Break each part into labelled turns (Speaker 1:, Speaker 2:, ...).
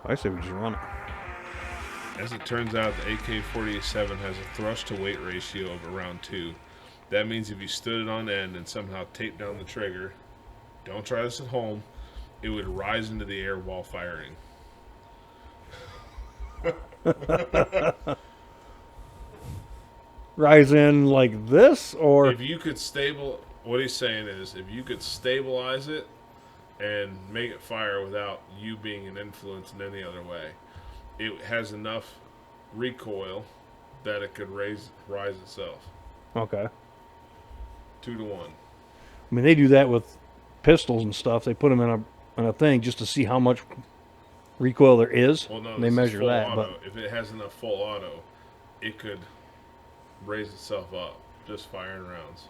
Speaker 1: I say we just run it.
Speaker 2: As it turns out, the AK-47 has a thrust-to-weight ratio of around 2. That means if you stood it on end and somehow taped down the trigger, don't try this at home, it would rise into the air while firing.
Speaker 1: Rise in like this, or
Speaker 2: If you could what he's saying is, if you could stabilize it and make it fire without you being an influence in any other way, it has enough recoil that it could rise itself.
Speaker 1: okay.
Speaker 2: 2 to 1.
Speaker 1: I mean, they do that with pistols and stuff. They put them in a thing just to see how much recoil there is.
Speaker 2: Well, no,
Speaker 1: and they measure
Speaker 2: full
Speaker 1: that.
Speaker 2: auto. If it has enough full auto, it could raise itself up just firing rounds.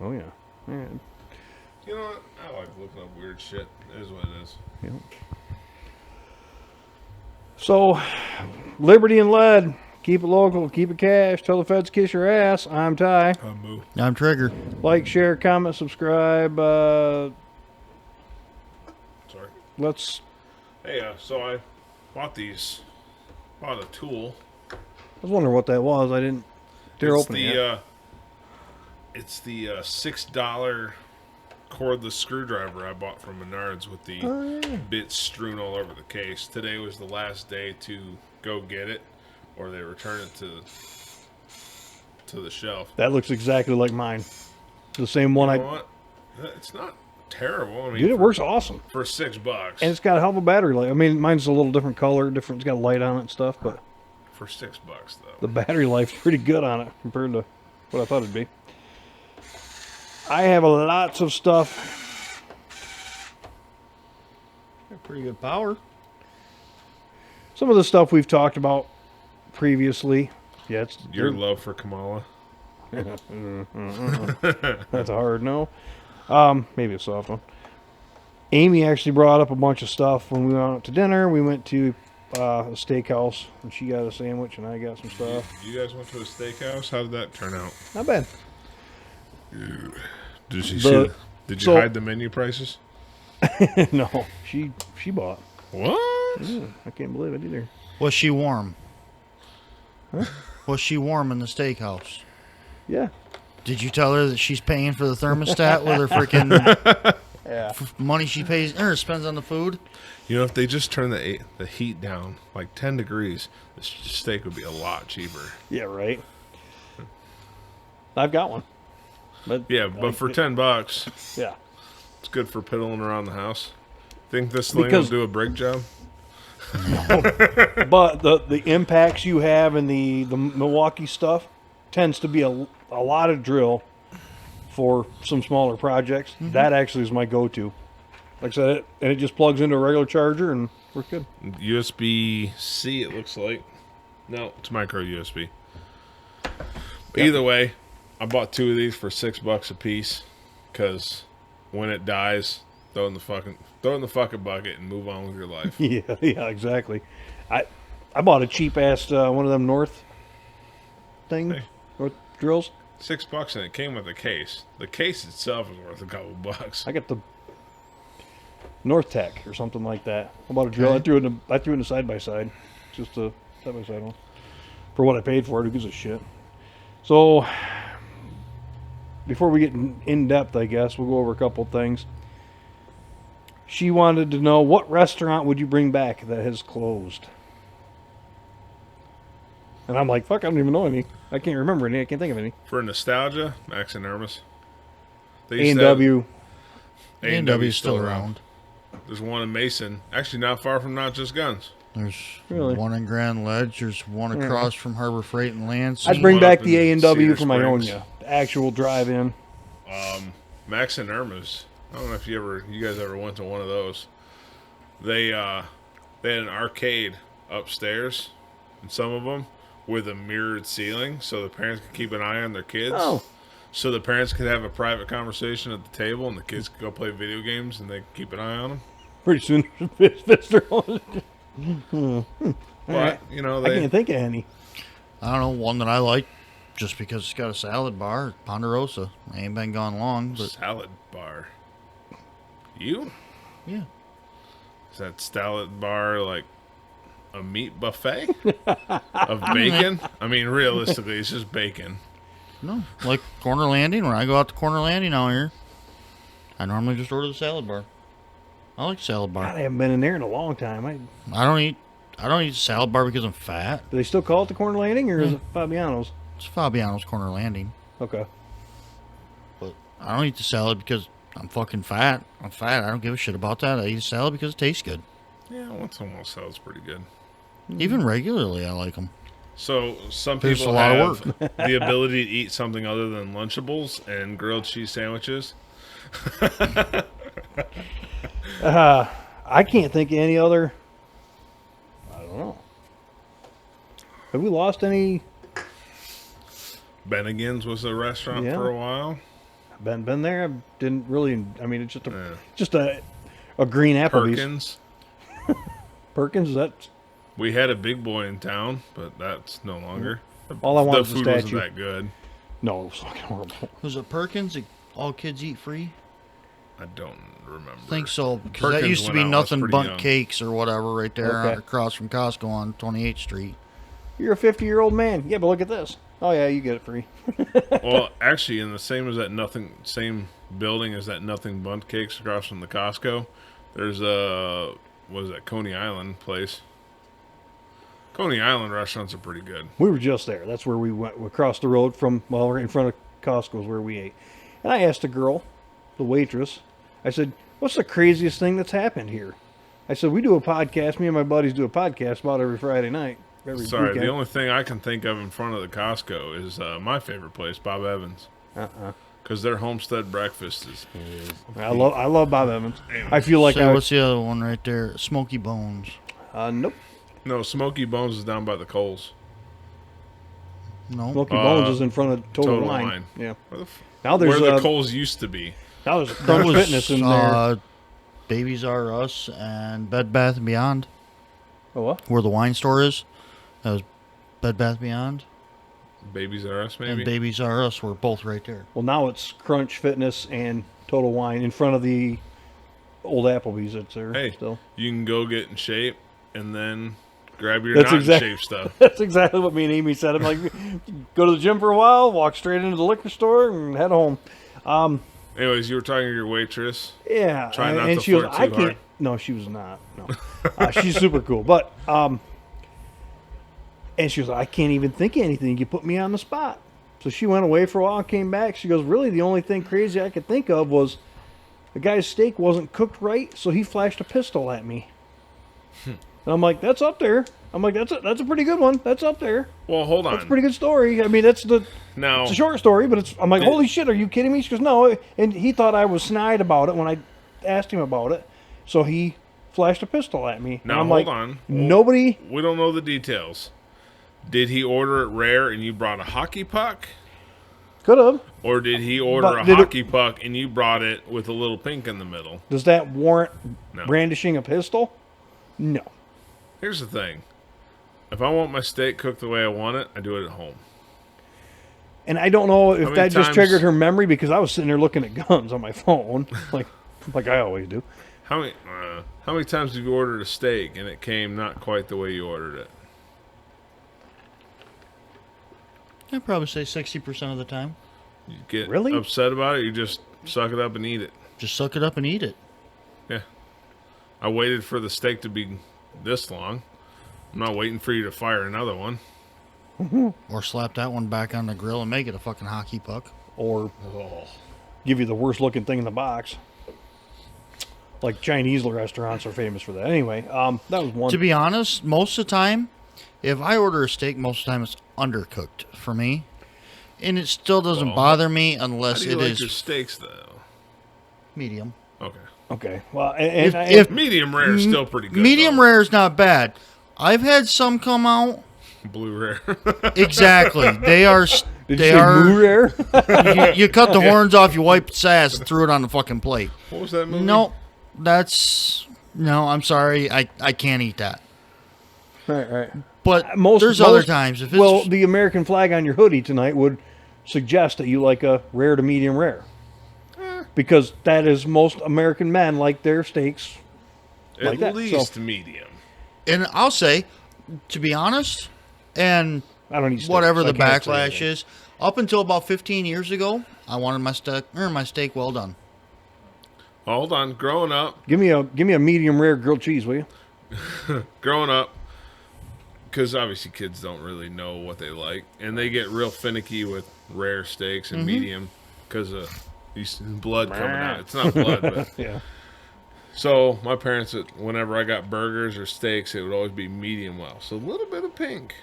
Speaker 1: Oh yeah. Yeah.
Speaker 2: You know what? I like looking up weird shit. It is what it is.
Speaker 1: Yeah. So, Liberty and Lead. Keep it local. Keep it cash. Tell the feds kiss your ass. I'm Ty.
Speaker 2: I'm Moo.
Speaker 3: I'm Trigger.
Speaker 1: Like, share, comment, subscribe.
Speaker 2: Sorry.
Speaker 1: Let's.
Speaker 2: Hey, so I bought a tool.
Speaker 1: I was wondering what that was. I didn't dare open it.
Speaker 2: It's the $6 cordless screwdriver I bought from Menards with the bits strewn all over the case. Today was the last day to go get it, or they return it to the shelf.
Speaker 1: That looks exactly like mine. The same one
Speaker 2: You know what? It's not terrible. I mean,
Speaker 1: Dude, it works awesome.
Speaker 2: for $6.
Speaker 1: And it's got a hell of a battery life. I mean, mine's a little different color, different. It's got a light on it and stuff, but
Speaker 2: For $6 though.
Speaker 1: the battery life's pretty good on it compared to what I thought it'd be. I have lots of stuff.
Speaker 3: Got pretty good power.
Speaker 1: Some of the stuff we've talked about previously. Yeah, it's
Speaker 2: Your love for Kamala.
Speaker 1: That's a hard no. Maybe a soft one. Amy actually brought up a bunch of stuff when we went out to dinner. We went to a steakhouse, and she got a sandwich, and I got some stuff.
Speaker 2: You guys went to a steakhouse? How did that turn out?
Speaker 1: Not bad.
Speaker 2: Did you Did you
Speaker 1: so-
Speaker 2: hide the menu prices?
Speaker 1: No, she bought.
Speaker 2: What?
Speaker 1: Yeah, I can't believe it either.
Speaker 3: Was she warm?
Speaker 1: Huh?
Speaker 3: Was she warm in the steakhouse?
Speaker 1: Yeah.
Speaker 3: Did you tell her that she's paying for the thermostat with her freaking
Speaker 1: Yeah.
Speaker 3: money she pays or spends on the food?
Speaker 2: You know, if they just turn the heat down like 10 degrees, the steak would be a lot cheaper.
Speaker 1: Yeah, right. I've got one. But
Speaker 2: Yeah, but for $10,
Speaker 1: yeah.
Speaker 2: it's good for piddling around the house. Think this thing will
Speaker 1: Because-
Speaker 2: do a brake job?
Speaker 1: But the impacts you have in the Milwaukee stuff tends to be a lot of drill for some smaller projects.
Speaker 3: Mm-hmm.
Speaker 1: That actually is my go-to. Like I said, it just plugs into a regular charger and we're good.
Speaker 2: USB-C, it looks like. No, it's micro USB. Either way, I bought 2 of these for $6 a piece because when it dies, throw it in the fucking bucket and move on with your life.
Speaker 1: Yeah, exactly. I bought a cheap ass one of them North things,
Speaker 2: Hey.
Speaker 1: North drills.
Speaker 2: $6 and it came with a case. The case itself is worth a couple bucks.
Speaker 1: I got the North Tech or something like that. I bought a drill.
Speaker 3: Okay.
Speaker 1: I threw it in a side by side, just a side by side one for what I paid for it. Who gives a shit? So before we get in depth, I guess we'll go over a couple things. She wanted to know, what restaurant would you bring back that has closed? And I'm like, fuck, I don't even know any. I can't remember any. I can't think of any.
Speaker 2: For nostalgia, Max and Irma's.
Speaker 1: A&W.
Speaker 3: A&W is still around.
Speaker 2: There's one in Mason. Actually, not far from Not Just Guns.
Speaker 3: There's
Speaker 1: Really?
Speaker 3: one in Grand Ledge. There's one across from Harbor Freight and Lansing.
Speaker 1: I'd bring
Speaker 2: one
Speaker 1: back
Speaker 2: up
Speaker 1: the
Speaker 2: in
Speaker 1: A&W
Speaker 2: Cedar
Speaker 1: from
Speaker 2: Springs.
Speaker 1: Ionia. The actual drive-in.
Speaker 2: Max and Irma's. I don't know if you guys ever went to one of those. They had an arcade upstairs, in some of them, with a mirrored ceiling, so the parents could keep an eye on their kids.
Speaker 1: Oh.
Speaker 2: So the parents could have a private conversation at the table, and the kids could go play video games, and they could keep an eye on them.
Speaker 1: Pretty soon, Fister.
Speaker 2: But you know,
Speaker 1: I can't think of any.
Speaker 3: I don't know, one that I like just because it's got a salad bar, Ponderosa. I ain't been gone long, but
Speaker 2: salad bar. You?
Speaker 3: yeah.
Speaker 2: Is that salad bar like a meat buffet of bacon? I mean, realistically, it's just bacon.
Speaker 3: No, like Corner Landing. When I go out to Corner Landing out here, I normally just order the salad bar. I like salad bar.
Speaker 1: God, I haven't been in there in a long time.
Speaker 3: I don't eat salad bar because I'm fat.
Speaker 1: Do they still call it the Corner Landing, or is it Fabiano's?
Speaker 3: It's Fabiano's Corner Landing.
Speaker 1: Okay.
Speaker 3: But I don't eat the salad because I'm fucking fat. I'm fat. I don't give a shit about that. I eat a salad because it tastes good.
Speaker 2: Yeah, once in a while salad's pretty good.
Speaker 3: Even regularly, I like them.
Speaker 2: So some
Speaker 3: There's
Speaker 2: people
Speaker 3: a lot
Speaker 2: have
Speaker 3: of
Speaker 2: the ability to eat something other than Lunchables and grilled cheese sandwiches.
Speaker 1: I can't think of any other. I don't know. Have we lost any?
Speaker 2: Bennigan's was a restaurant
Speaker 1: Yeah.
Speaker 2: for a while.
Speaker 1: Been there. I didn't really. I mean, it's just a green Applebee's.
Speaker 2: Perkins.
Speaker 1: Perkins. Is that
Speaker 2: We had a big boy in town, but that's no longer.
Speaker 1: all I want?
Speaker 2: The
Speaker 1: Is a
Speaker 2: food wasn't
Speaker 1: statue.
Speaker 2: that good.
Speaker 1: No, it was fucking horrible.
Speaker 3: Was it Perkins? All kids eat free?
Speaker 2: I don't remember.
Speaker 3: I think so. Because that
Speaker 2: Perkins
Speaker 3: used to
Speaker 2: went
Speaker 3: be
Speaker 2: out when I was
Speaker 3: nothing
Speaker 2: pretty
Speaker 3: but
Speaker 2: young.
Speaker 3: cakes or whatever right there
Speaker 1: Okay.
Speaker 3: across from Costco on 28th Street.
Speaker 1: You're a 50-year-old man. Yeah, but look at this. Oh yeah, you get it free.
Speaker 2: Well, actually, in the same building as that Nothing Bundt Cakes across from the Costco, there's a what is that, Coney Island place. Coney Island restaurants are pretty good.
Speaker 1: We were just there. That's where we went. We crossed the road from, well, right in front of Costco's where we ate. And I asked the girl, the waitress, I said, what's the craziest thing that's happened here? I said, we do a podcast. Me and my buddies do a podcast about every Friday night. Every
Speaker 2: Sorry,
Speaker 1: weekend.
Speaker 2: the only thing I can think of in front of the Costco is my favorite place, Bob Evans. Because their homestead breakfast is...
Speaker 1: I love Bob Evans. I feel like
Speaker 3: So what's the other one right there? Smoky Bones.
Speaker 1: Nope.
Speaker 2: No, Smoky Bones is down by the Coles.
Speaker 3: No.
Speaker 1: Smoky Bones is in front of Total Wine.
Speaker 2: Wine.
Speaker 1: Yeah.
Speaker 2: Where the,
Speaker 1: Now there's
Speaker 2: where the
Speaker 1: a
Speaker 2: Coles used to be.
Speaker 1: now there's a
Speaker 3: That
Speaker 1: Crunch
Speaker 3: was
Speaker 1: Fitness in there.
Speaker 3: Babies R Us and Bed Bath & Beyond.
Speaker 1: Oh what?
Speaker 3: Where the wine store is. That was Bed Bath & Beyond.
Speaker 2: Babies R Us, maybe?
Speaker 3: And Babies R Us were both right there.
Speaker 1: Well, now it's Crunch Fitness and Total Wine in front of the old Applebee's that's there.
Speaker 2: Hey,
Speaker 1: Still.
Speaker 2: you can go get in shape and then grab your
Speaker 1: That's
Speaker 2: not
Speaker 1: exact-
Speaker 2: in shape stuff.
Speaker 1: That's exactly what me and Amy said. I'm like, go to the gym for a while, walk straight into the liquor store, and head home.
Speaker 2: Anyways, you were talking to your waitress.
Speaker 1: Yeah,
Speaker 2: Try not
Speaker 1: and
Speaker 2: to
Speaker 1: she goes,
Speaker 2: flirt
Speaker 1: I
Speaker 2: too
Speaker 1: can't.
Speaker 2: hard.
Speaker 1: No, she was not. No, she's super cool, but and she was like, I can't even think of anything. You put me on the spot. So she went away for a while, came back. She goes, really, the only thing crazy I could think of was the guy's steak wasn't cooked right, so he flashed a pistol at me. And I'm like, that's up there. I'm like, that's a pretty good one. That's up there.
Speaker 2: Well, hold on.
Speaker 1: That's a pretty good story. I mean, it's
Speaker 2: Now,
Speaker 1: a short story, but it's. I'm like, holy shit, are you kidding me? She goes, no, and he thought I was snide about it when I asked him about it, so he flashed a pistol at me.
Speaker 2: now
Speaker 1: and I'm
Speaker 2: hold
Speaker 1: like,
Speaker 2: on.
Speaker 1: Nobody.
Speaker 2: We don't know the details. Did he order it rare and you brought a hockey puck?
Speaker 1: Could have.
Speaker 2: Or did he order
Speaker 1: But
Speaker 2: a
Speaker 1: did it-
Speaker 2: hockey puck and you brought it with a little pink in the middle?
Speaker 1: Does that warrant
Speaker 2: No.
Speaker 1: brandishing a pistol? No.
Speaker 2: Here's the thing. If I want my steak cooked the way I want it, I do it at home.
Speaker 1: And I don't know if
Speaker 2: many
Speaker 1: that just
Speaker 2: times-
Speaker 1: triggered her memory because I was sitting there looking at guns on my phone, like I always do.
Speaker 2: How many times have you ordered a steak and it came not quite the way you ordered it?
Speaker 3: I'd probably say 60% of the time.
Speaker 2: You get
Speaker 1: Really?
Speaker 2: upset about it, you just suck it up and eat it.
Speaker 3: Just suck it up and eat it.
Speaker 2: Yeah. I waited for the steak to be this long. I'm not waiting for you to fire another one.
Speaker 3: Or slap that one back on the grill and make it a fucking hockey puck.
Speaker 1: Or give you the worst looking thing in the box. Like Chinese restaurants are famous for that. Anyway, that was one.
Speaker 3: To be honest, most of the time, if I order a steak, most of the time it's undercooked for me. And it still doesn't
Speaker 2: Well,
Speaker 3: bother me
Speaker 2: How
Speaker 3: unless
Speaker 2: do you
Speaker 3: it
Speaker 2: like
Speaker 3: is
Speaker 2: your steaks, though?
Speaker 3: medium.
Speaker 2: Okay.
Speaker 1: Okay. Well, and
Speaker 3: If
Speaker 2: Medium rare is still pretty good.
Speaker 3: Medium
Speaker 2: though.
Speaker 3: rare is not bad. I've had some come out.
Speaker 2: Blue rare.
Speaker 3: Exactly. They are.
Speaker 1: did
Speaker 3: They
Speaker 1: you say
Speaker 3: are.
Speaker 1: moo rare?
Speaker 3: You cut the horns off, you wiped its ass, and threw it on the fucking plate.
Speaker 2: What was that movie?
Speaker 3: No, no. I'm sorry, I can't eat that.
Speaker 1: right.
Speaker 3: But there's other times if it's
Speaker 1: well, the American flag on your hoodie tonight would suggest that you like a rare to medium rare, because that is most American men like their steaks like
Speaker 2: At
Speaker 1: that.
Speaker 2: least
Speaker 1: So
Speaker 2: medium.
Speaker 3: And I'll say, to be honest, and
Speaker 1: I don't eat steak,
Speaker 3: whatever
Speaker 1: so I
Speaker 3: the
Speaker 1: can't say
Speaker 3: backlash
Speaker 1: anything.
Speaker 3: is, up until about 15 years ago, I wanted my steak well done.
Speaker 2: Hold on. Growing up,
Speaker 1: Give me a medium rare grilled cheese, will you?
Speaker 2: because obviously kids don't really know what they like, and they get real finicky with rare steaks and medium because of these blood coming out. It's not blood, but
Speaker 1: Yeah.
Speaker 2: so my parents, whenever I got burgers or steaks, it would always be medium well, so a little bit of pink.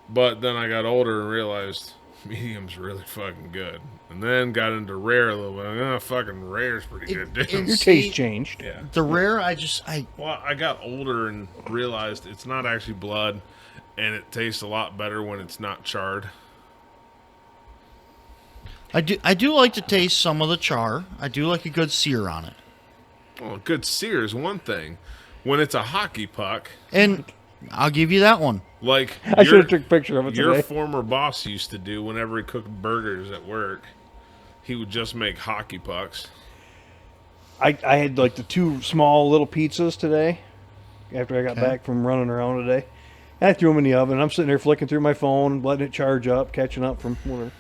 Speaker 2: But then I got older and realized medium's really fucking good, and then got into rare a little bit. Fucking rare's pretty good, dude.
Speaker 1: Your taste changed.
Speaker 2: Yeah.
Speaker 3: The rare, I
Speaker 2: Well, I got older and realized it's not actually blood, and it tastes a lot better when it's not charred.
Speaker 3: I do like to taste some of the char. I do like a good sear on it.
Speaker 2: Well, a good sear is one thing. When it's a hockey puck,
Speaker 3: And I'll give you that one.
Speaker 2: like
Speaker 1: I should have took a picture of it
Speaker 2: your
Speaker 1: today.
Speaker 2: former boss used to do whenever he cooked burgers at work, he would just make hockey pucks.
Speaker 1: I had like the 2 small little pizzas today after I got
Speaker 3: Okay.
Speaker 1: back from running around today. And I threw them in the oven. I'm sitting there flicking through my phone, letting it charge up, catching up from whatever.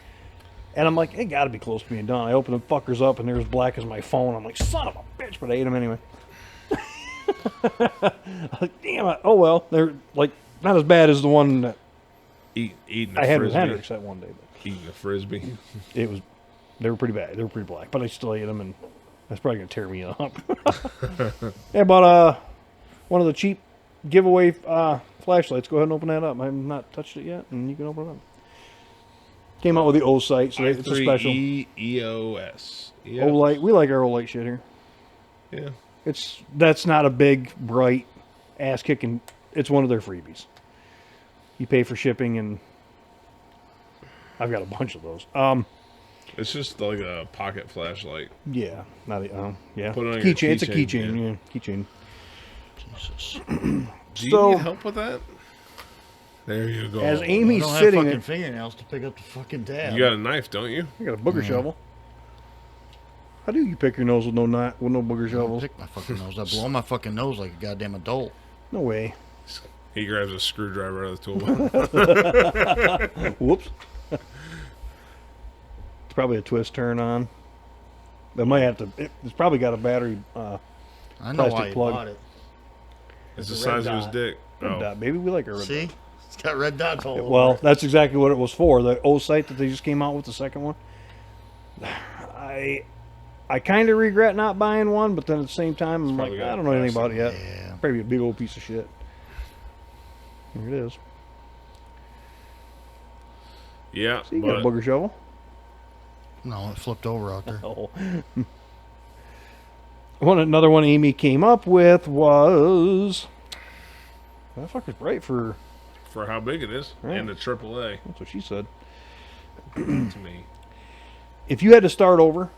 Speaker 1: And I'm like, it got to be close to being done. I open the fuckers up and they're as black as my phone. I'm like, son of a bitch, but I ate them anyway. I was like, damn it. Oh well, they're like not as bad as the one that
Speaker 2: Eating a
Speaker 1: I had with
Speaker 2: frisbee.
Speaker 1: Hendrix that one day. But
Speaker 2: Eating a frisbee.
Speaker 1: they were pretty bad. They were pretty black, but I still ate them, and that's probably gonna tear me up. Yeah, but one of the cheap giveaway flashlights. Go ahead and open that up. I have not touched it yet, and you can open it up. Came out with the O sight, so it's a special
Speaker 2: EOS.
Speaker 1: O light. We like our O light shit here.
Speaker 2: Yeah.
Speaker 1: That's not a big bright ass kicking. It's one of their freebies. You pay for shipping, and I've got a bunch of those.
Speaker 2: It's just like a pocket flashlight.
Speaker 1: Yeah, not a, yeah.
Speaker 2: Put it on your
Speaker 1: Keychain. It's a
Speaker 2: keychain,
Speaker 1: keychain. Yeah, keychain.
Speaker 3: Jesus.
Speaker 2: Do you
Speaker 1: So-
Speaker 2: need help with that? There you go.
Speaker 1: As
Speaker 3: I
Speaker 1: Amy's
Speaker 3: don't have
Speaker 1: sitting,
Speaker 3: fucking
Speaker 1: there,
Speaker 3: fingernails to pick up the fucking tab.
Speaker 2: You got a knife, don't you?
Speaker 1: I got a booger shovel. How do you pick your nose with no booger
Speaker 3: I
Speaker 1: shovels?
Speaker 3: pick my fucking nose. I blow my fucking nose like a goddamn adult.
Speaker 1: No way.
Speaker 2: He grabs a screwdriver out of the tool.
Speaker 1: Whoops. It's probably a twist turn on. That might have to. It's probably got a battery.
Speaker 3: I know
Speaker 1: Plastic
Speaker 3: why you
Speaker 1: plug.
Speaker 3: bought it.
Speaker 2: It's the
Speaker 3: It's a
Speaker 2: size
Speaker 3: red
Speaker 2: of his
Speaker 3: dot.
Speaker 2: dick.
Speaker 1: Red
Speaker 2: Oh.
Speaker 1: dot, baby. We like our red
Speaker 3: See?
Speaker 1: dot.
Speaker 3: It's got red dots all over
Speaker 1: Well,
Speaker 3: it.
Speaker 1: that's exactly what it was for. The O sight that they just came out with, the second one. I kind of regret not buying one, but then at the same time, I'm like,
Speaker 2: probably got
Speaker 1: I don't know anything about it yet.
Speaker 3: Yeah.
Speaker 1: Probably a big old piece of shit. Here it is.
Speaker 2: Yeah,
Speaker 1: So you got a
Speaker 2: but
Speaker 1: booger shovel?
Speaker 3: No, it flipped over out there.
Speaker 1: Oh. Another one Amy came up with was that fucker's bright for.
Speaker 2: for how big it is,
Speaker 1: Right.
Speaker 2: and a AAA
Speaker 1: That's what she said.
Speaker 2: to me.
Speaker 1: If you had to start over,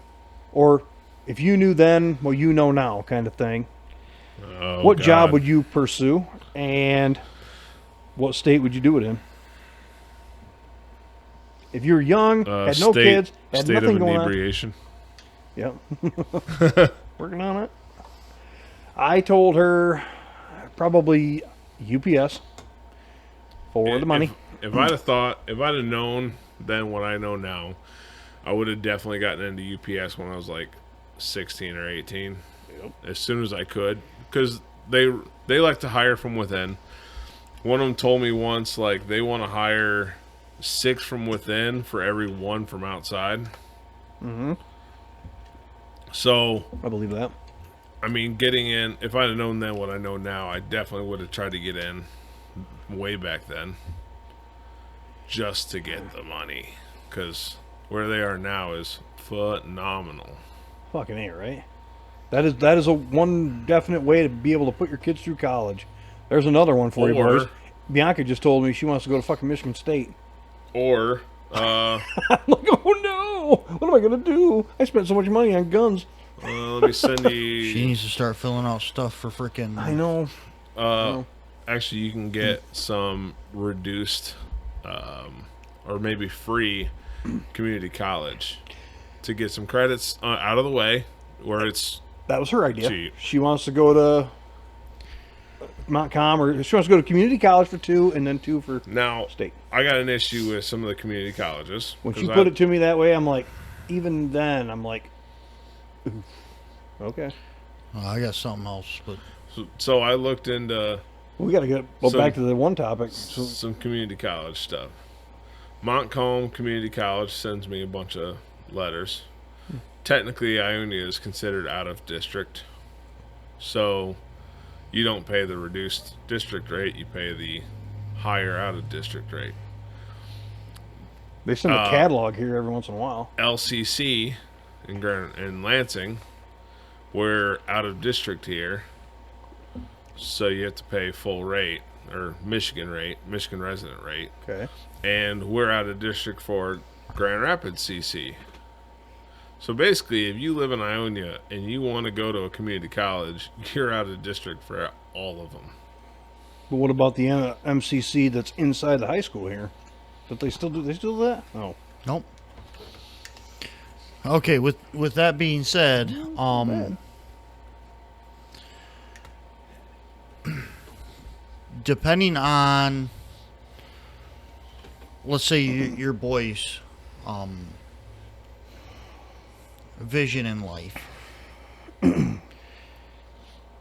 Speaker 1: or if you knew then, well, you know now, kind of thing.
Speaker 2: Oh,
Speaker 1: What job
Speaker 2: God.
Speaker 1: would you pursue, and what state would you do it in? If you were young, had no kids, had
Speaker 2: state
Speaker 1: nothing
Speaker 2: of
Speaker 1: going on.
Speaker 2: inebriation.
Speaker 1: Yep. Working on it. I told her probably UPS for the money.
Speaker 2: If I'd have known then what I know now, I would have definitely gotten into UPS when I was like 16 or 18. As soon as I could, because they like to hire from within. One of them told me once, like, they want to hire 6 from within for every 1 from outside.
Speaker 1: Mm-hmm.
Speaker 2: So,
Speaker 1: I believe that.
Speaker 2: I mean, getting in, if I'd have known then what I know now, I definitely would have tried to get in way back then just to get the money. Because where they are now is phenomenal.
Speaker 1: Fucking A, right? That is a one definite way to be able to put your kids through college. There's another one for you,
Speaker 2: Or-
Speaker 1: boys. Bianca just told me she wants to go to fucking Michigan State.
Speaker 2: Or,
Speaker 1: I'm like, oh no! What am I gonna do? I spent so much money on guns.
Speaker 2: let me send
Speaker 3: She
Speaker 2: you.
Speaker 3: needs to start filling out stuff for freaking.
Speaker 1: I know.
Speaker 2: Actually, you can get some reduced or maybe free community college to get some credits out of the way where it's
Speaker 1: That was her idea.
Speaker 2: Cheap.
Speaker 1: She wants to go to Montcalm, or she wants to go to community college for 2 and then 2 for
Speaker 2: Now,
Speaker 1: state.
Speaker 2: I got an issue with some of the community colleges.
Speaker 1: When
Speaker 2: 'cause
Speaker 1: she put it to me that way, I'm like, even then, I'm like, oof. Okay.
Speaker 3: Well, I got something else, but
Speaker 2: So I looked into
Speaker 1: We got to go
Speaker 2: So-
Speaker 1: back to the one topic. So,
Speaker 2: some community college stuff. Montcalm Community College sends me a bunch of letters. Technically, Ionia is considered out of district, so you don't pay the reduced district rate, you pay the higher out of district rate.
Speaker 1: they send a catalog here every once in a while.
Speaker 2: LCC in Lansing, we're out of district here, so you have to pay full rate, or Michigan resident rate,
Speaker 1: Okay.
Speaker 2: and we're out of district for Grand Rapids CC. So basically, if you live in Ionia and you want to go to a community college, you're out of district for all of them.
Speaker 1: But what about the MCC that's inside the high school here? But they still do. They still do that? No.
Speaker 3: nope. Okay, with that being said,
Speaker 1: bad.
Speaker 3: depending on, let's say your boy's vision in life,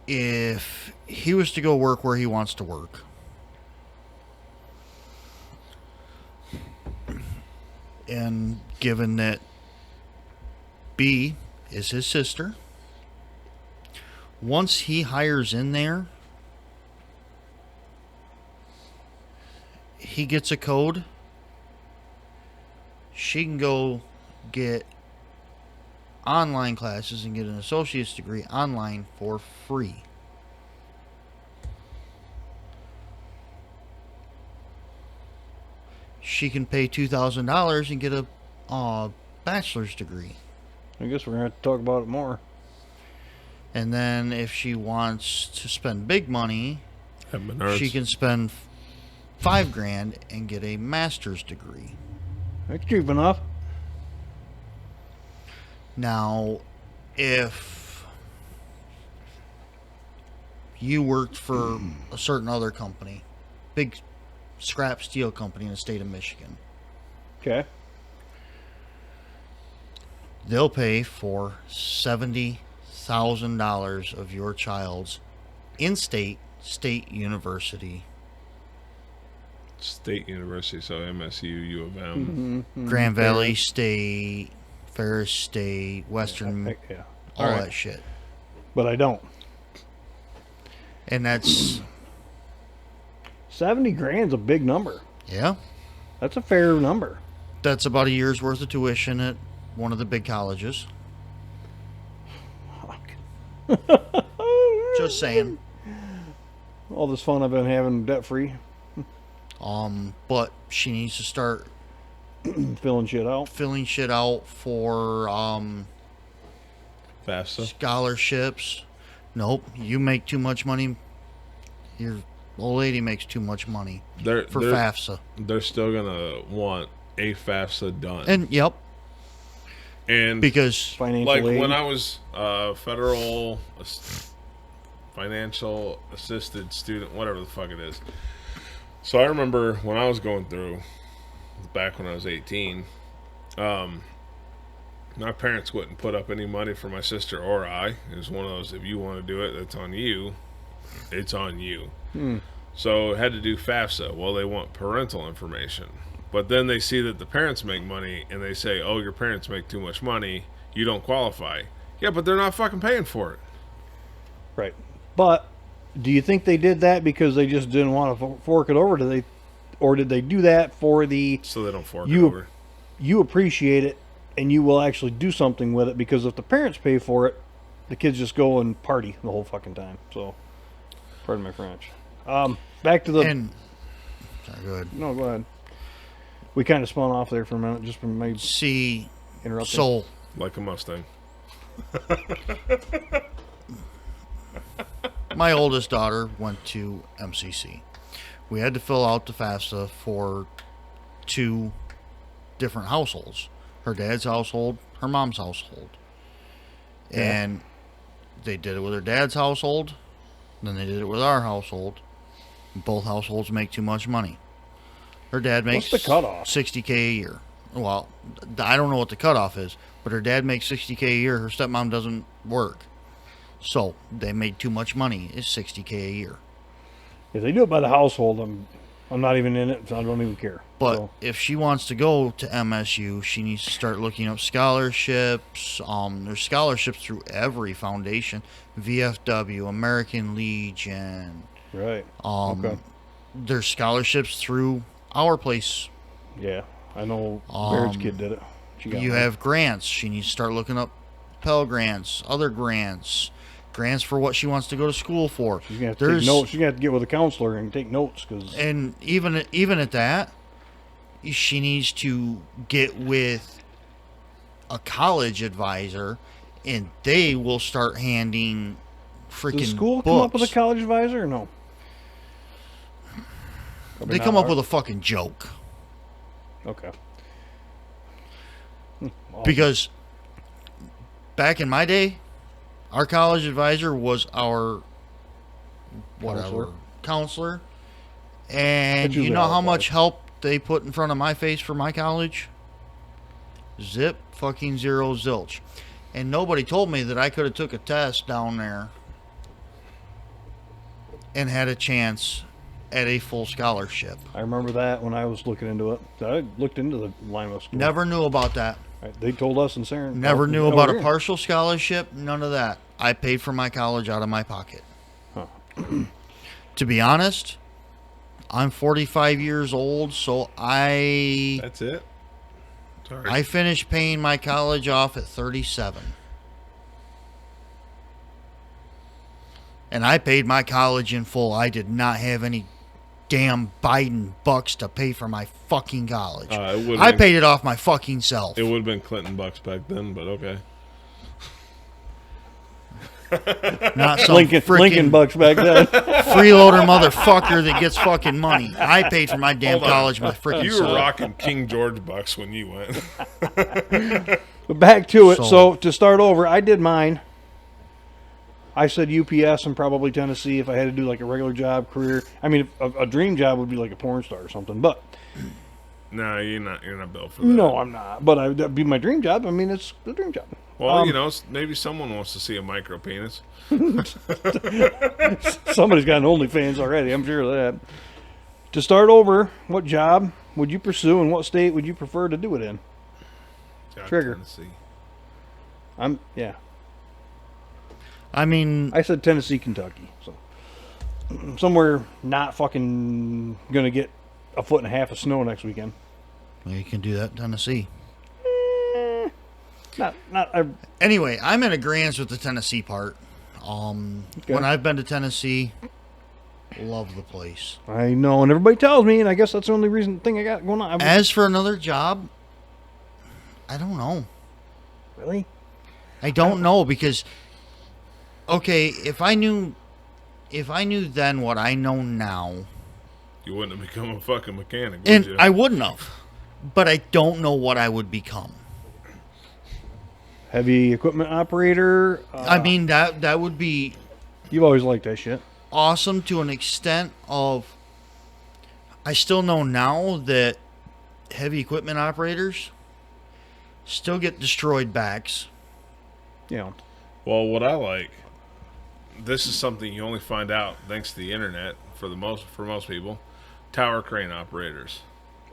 Speaker 3: if he was to go work where he wants to work, and given that B is his sister, once he hires in there, he gets a code. She can go get online classes and get an associate's degree online for free. She can pay $2,000 and get a bachelor's degree.
Speaker 1: I guess we're gonna have to talk about it more.
Speaker 3: And then if she wants to spend big money,
Speaker 2: At Menards.
Speaker 3: she can spend $5,000 and get a master's degree.
Speaker 1: That's cheap enough.
Speaker 3: Now, if you worked for a certain other company, big scrap steel company in the state of Michigan,
Speaker 1: Okay.
Speaker 3: they'll pay for $70,000 of your child's in-state state university.
Speaker 2: State University, so MSU, U of M.
Speaker 3: Grand Valley State, Ferris State, Western,
Speaker 1: Yeah.
Speaker 3: all
Speaker 1: Alright.
Speaker 3: that shit.
Speaker 1: But I don't.
Speaker 3: And that's,
Speaker 1: 70 grand's a big number.
Speaker 3: yeah,
Speaker 1: That's a fair number.
Speaker 3: that's about a year's worth of tuition at one of the big colleges. Just saying.
Speaker 1: All this fun I've been having debt free,
Speaker 3: But she needs to start
Speaker 1: filling shit out.
Speaker 3: filling shit out for
Speaker 2: FAFSA.
Speaker 3: scholarships. Nope, you make too much money. Your old lady makes too much money
Speaker 2: They're,
Speaker 3: for
Speaker 2: they're,
Speaker 3: FAFSA.
Speaker 2: they're still going to want a FAFSA done.
Speaker 3: And yep,
Speaker 2: And
Speaker 3: because
Speaker 1: Financial
Speaker 2: like
Speaker 1: aid.
Speaker 2: when I was federal financial assisted student, whatever the fuck it is. So I remember when I was going through, back when I was 18, my parents wouldn't put up any money for my sister or I. It was one of those, if you want to do it, that's on you. It's on you. So had to do FAFSA. Well, they want parental information. But then they see that the parents make money and they say, oh, your parents make too much money. You don't qualify. Yeah, but they're not fucking paying for it.
Speaker 1: Right. But do you think they did that because they just didn't want to fork it over? Or did they do that for the
Speaker 2: So they don't fork
Speaker 1: You-
Speaker 2: it over.
Speaker 1: you appreciate it and you will actually do something with it? Because if the parents pay for it, the kids just go and party the whole fucking time. So, pardon my French. Back to the.
Speaker 3: and sorry, go ahead.
Speaker 1: No, go ahead. We kind of spun off there for a minute, just from maybe
Speaker 3: See,
Speaker 1: interrupting.
Speaker 3: so
Speaker 2: Like a Mustang.
Speaker 3: my oldest daughter went to MCC. We had to fill out the FAFSA for 2 different households. Her dad's household, her mom's household.
Speaker 1: Yeah.
Speaker 3: And they did it with her dad's household. Then they did it with our household. Both households make too much money. Her dad makes
Speaker 1: What's the cutoff?
Speaker 3: $60K a year. Well, I don't know what the cutoff is, but her dad makes $60K a year. Her stepmom doesn't work. So they made too much money. It's $60K a year.
Speaker 1: If they do it by the household, I'm not even in it, so I don't even care.
Speaker 3: But
Speaker 1: So,
Speaker 3: if she wants to go to MSU, she needs to start looking up scholarships. There's scholarships through every foundation. VFW, American Legion.
Speaker 1: right.
Speaker 3: Okay. There's scholarships through our place.
Speaker 1: Yeah. I know Baird's kid did it. She got
Speaker 3: You
Speaker 1: one.
Speaker 3: have grants. She needs to start looking up Pell grants, other grants for what she wants to go to school for.
Speaker 1: She's going to have to take notes. She's going to have to get with a counselor and take notes.
Speaker 3: And even at that, she needs to get with a college advisor, and they will start handing freaking
Speaker 1: Does school
Speaker 3: books.
Speaker 1: come up with a college advisor or no?
Speaker 3: They come up with a fucking joke.
Speaker 1: Okay. Awesome.
Speaker 3: Because back in my day, our college advisor was our counselor. And
Speaker 1: That's
Speaker 3: you
Speaker 1: usually
Speaker 3: know
Speaker 1: how
Speaker 3: how
Speaker 1: it
Speaker 3: much
Speaker 1: goes.
Speaker 3: help they put in front of my face for my college? Zip fucking zero zilch. And nobody told me that I could have took a test down there and had a chance at a full scholarship.
Speaker 1: I remember that when I was looking into it. I looked into the Lima school.
Speaker 3: Never knew about that.
Speaker 1: Right, they told us in Sarin.
Speaker 3: Never knew about a
Speaker 1: part.
Speaker 3: partial scholarship. None of that. I paid for my college out of my pocket.
Speaker 1: Huh.
Speaker 3: To be honest, I'm 45 years old, so
Speaker 2: That's it? Sorry.
Speaker 3: I finished paying my college off at 37. And I paid my college in full. I did not have any damn Biden bucks to pay for my fucking college. I paid it off my fucking self.
Speaker 2: It would have been Clinton bucks back then, but okay.
Speaker 3: Not some
Speaker 1: Lincoln
Speaker 3: freaking
Speaker 1: bucks back then.
Speaker 3: freeloader motherfucker that gets fucking money. I paid for my damn college my freaking
Speaker 2: You were
Speaker 3: self.
Speaker 2: rocking King George bucks when you went.
Speaker 1: But back to it.
Speaker 3: So-
Speaker 1: So to start over, I did mine. I said UPS and probably Tennessee if I had to do like a regular job career. I mean, a dream job would be like a porn star or something. But
Speaker 2: No, you're not built for that.
Speaker 1: no, I'm not. But that'd be my dream job. I mean, it's a dream job.
Speaker 2: Well, maybe someone wants to see a micro penis.
Speaker 1: Somebody's got an OnlyFans already. I'm sure of that. To start over, what job would you pursue and what state would you prefer to do it in? Trigger.
Speaker 2: Tennessee.
Speaker 1: Yeah.
Speaker 3: I mean,
Speaker 1: I said Tennessee, Kentucky. So somewhere not fucking gonna get a foot and a half of snow next weekend.
Speaker 3: well, you can do that in Tennessee.
Speaker 1: Anyway,
Speaker 3: I'm in agreement with the Tennessee part. When I've been to Tennessee, love the place.
Speaker 1: I know, and everybody tells me, and I guess that's the only thing I got going on.
Speaker 3: As for another job, I don't know.
Speaker 1: Really?
Speaker 3: I don't know because, okay, if I knew then what I know now,
Speaker 2: You wouldn't have become a fucking mechanic, would
Speaker 3: and
Speaker 2: you?
Speaker 3: I wouldn't have, but I don't know what I would become.
Speaker 1: Heavy equipment operator.
Speaker 3: I mean, that would be
Speaker 1: You've always liked that shit.
Speaker 3: awesome to an extent of, I still know now that heavy equipment operators still get destroyed backs.
Speaker 1: Yeah.
Speaker 2: Well, what I like, this is something you only find out thanks to the internet for most people. Tower crane operators.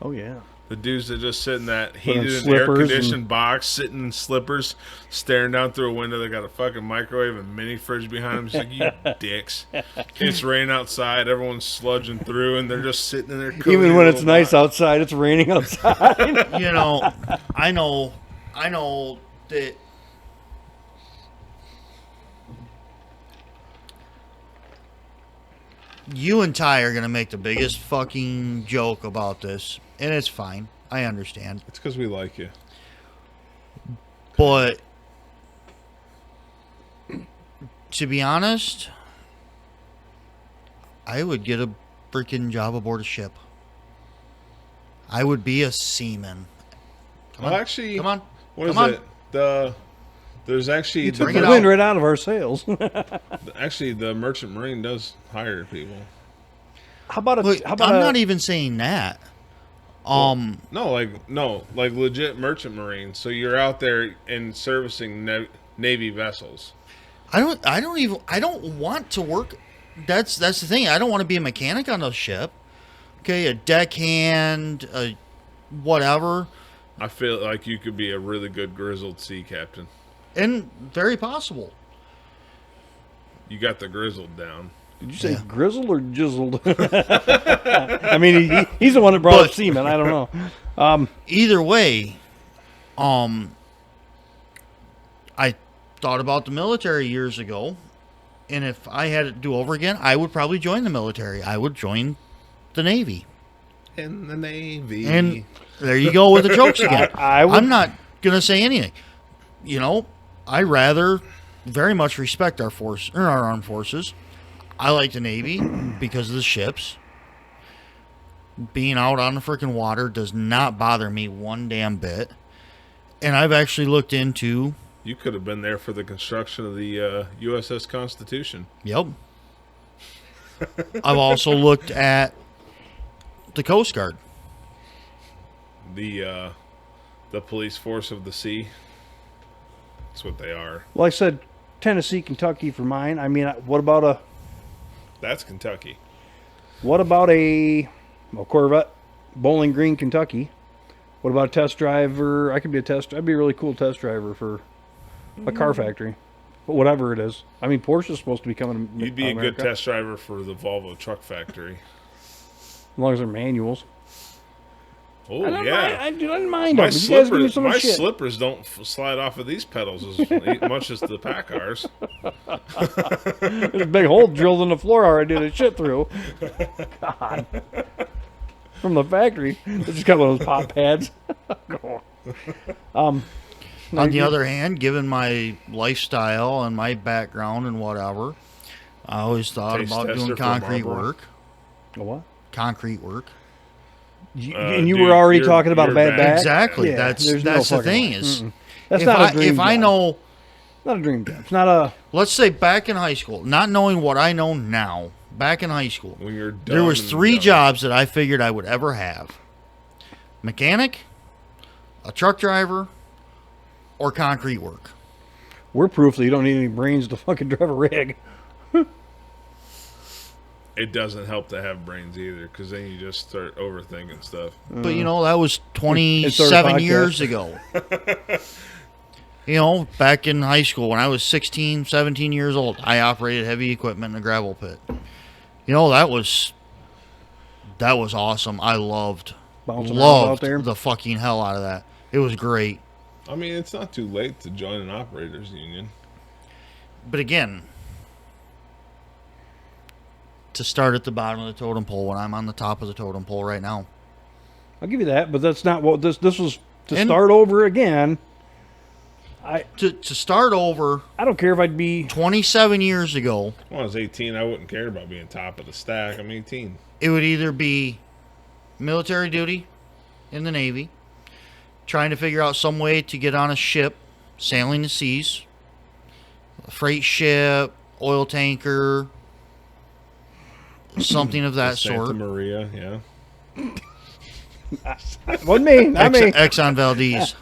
Speaker 1: Oh yeah.
Speaker 2: The dudes that just sit in that
Speaker 1: on
Speaker 2: heated and
Speaker 1: slippers
Speaker 2: air-conditioned
Speaker 1: and-
Speaker 2: box, sitting in slippers, staring down through a window. They got a fucking microwave and mini fridge behind them. It's like, you dicks. It's raining outside. Everyone's sludging through, and they're just sitting in there cooking.
Speaker 1: Even
Speaker 2: in
Speaker 1: when
Speaker 2: a
Speaker 1: it's
Speaker 2: little
Speaker 1: nice
Speaker 2: box.
Speaker 1: outside, it's raining outside.
Speaker 3: You know, I know that you and Ty are going to make the biggest fucking joke about this, and it's fine. I understand.
Speaker 2: It's because we like you.
Speaker 3: But to be honest, I would get a freaking job aboard a ship. I would be a seaman. Come on.
Speaker 2: Well, actually,
Speaker 3: Come on.
Speaker 2: What is
Speaker 3: Come on.
Speaker 2: it? The There's actually
Speaker 1: You took
Speaker 3: Bring it
Speaker 1: the
Speaker 3: out.
Speaker 1: wind right out of our sails.
Speaker 2: actually the Merchant Marine does hire people.
Speaker 1: How about
Speaker 3: Look,
Speaker 1: how about
Speaker 3: I'm
Speaker 1: a,
Speaker 3: not even saying that.
Speaker 2: No, like legit Merchant Marine. So you're out there and servicing Navy vessels.
Speaker 3: I don't want to work. That's the thing. I don't want to be a mechanic on a ship. Okay, a deckhand, a whatever,
Speaker 2: I feel like you could be a really good grizzled sea captain.
Speaker 3: and very possible.
Speaker 2: You got the grizzled down.
Speaker 1: Did you say
Speaker 3: Yeah.
Speaker 1: grizzled or jizzled? I mean, he's the one that brought up
Speaker 3: But-
Speaker 1: semen. I don't know.
Speaker 3: Either way, I thought about the military years ago, and if I had it do over again, I would probably join the military. I would join the Navy.
Speaker 2: In the Navy.
Speaker 3: And there you go with the jokes again.
Speaker 1: I would-
Speaker 3: I'm not going to say anything. You know, I rather very much respect our armed forces. I like the Navy because of the ships. Being out on the freaking water does not bother me one damn bit. And I've actually looked into,
Speaker 2: You could have been there for the construction of the USS Constitution.
Speaker 3: yep. I've also looked at the Coast Guard.
Speaker 2: The police force of the sea. That's what they are.
Speaker 1: Well, I said Tennessee, Kentucky for mine. I mean, what about a
Speaker 2: That's Kentucky.
Speaker 1: Corvette, Bowling Green, Kentucky? What about a test driver? I'd be a really cool test driver for a car factory, but whatever it is. I mean, Porsche's supposed to be coming. to
Speaker 2: You'd be a
Speaker 1: America,
Speaker 2: good test driver for the Volvo truck factory.
Speaker 1: as long as they're manuals.
Speaker 2: Oh,
Speaker 1: I don't
Speaker 2: yeah.
Speaker 1: mind, I didn't mind
Speaker 2: My
Speaker 1: them. You guys give me
Speaker 2: slippers,
Speaker 1: so
Speaker 2: my
Speaker 1: much shit.
Speaker 2: slippers don't slide off of these pedals as much as the Packars.
Speaker 1: There's a big hole drilled in the floor already to shit through. God. From the factory. They just got one of those pop pads.
Speaker 3: On the other hand, given my lifestyle and my background and whatever, I always thought
Speaker 2: Taste
Speaker 3: about
Speaker 2: tester
Speaker 3: doing
Speaker 2: for
Speaker 3: concrete
Speaker 2: Marlboro.
Speaker 3: work.
Speaker 1: A what?
Speaker 3: Concrete work.
Speaker 1: And you
Speaker 2: Dude,
Speaker 1: were already
Speaker 2: you're-
Speaker 1: talking about a
Speaker 2: you're
Speaker 1: bad
Speaker 2: back.
Speaker 1: back?
Speaker 3: Exactly.
Speaker 1: Yeah,
Speaker 3: that's
Speaker 1: there's no
Speaker 3: the
Speaker 1: fucking
Speaker 3: thing
Speaker 1: way.
Speaker 3: is,
Speaker 1: That's
Speaker 3: if
Speaker 1: not a dream
Speaker 3: I
Speaker 1: job.
Speaker 3: know,
Speaker 1: Not a dream job. It's not a...
Speaker 3: let's say back in high school, not knowing what I know now, back in high school,
Speaker 2: When you're
Speaker 3: there
Speaker 2: dumb
Speaker 3: was
Speaker 2: and
Speaker 3: 3
Speaker 2: dumb.
Speaker 3: jobs that I figured I would ever have: mechanic, a truck driver, or concrete work.
Speaker 1: We're proof that you don't need any brains to fucking drive a rig.
Speaker 2: It doesn't help to have brains either, because then you just start overthinking stuff.
Speaker 3: But you know, that was
Speaker 1: It's our
Speaker 3: 27
Speaker 1: podcast.
Speaker 3: years ago. You know, back in high school when I was 16, 17 years old, I operated heavy equipment in a gravel pit. You know, that was awesome. I loved
Speaker 1: Bouncing around out
Speaker 3: loved
Speaker 1: there.
Speaker 3: the fucking hell out of that. It was great.
Speaker 2: I mean, it's not too late to join an operators union.
Speaker 3: But again, to start at the bottom of the totem pole when I'm on the top of the totem pole right now.
Speaker 1: I'll give you that, but that's not what this was. To
Speaker 3: And-
Speaker 1: start over again,
Speaker 3: To start over
Speaker 1: I don't care if I'd be...
Speaker 3: 27 years ago,
Speaker 2: When I was 18, I wouldn't care about being top of the stack. I'm 18.
Speaker 3: it would either be military duty in the Navy, trying to figure out some way to get on a ship, sailing the seas, a freight ship, oil tanker, something of that
Speaker 2: Santa
Speaker 3: sort.
Speaker 2: Maria, yeah.
Speaker 1: Wasn't me, not me.
Speaker 3: Exxon Valdez.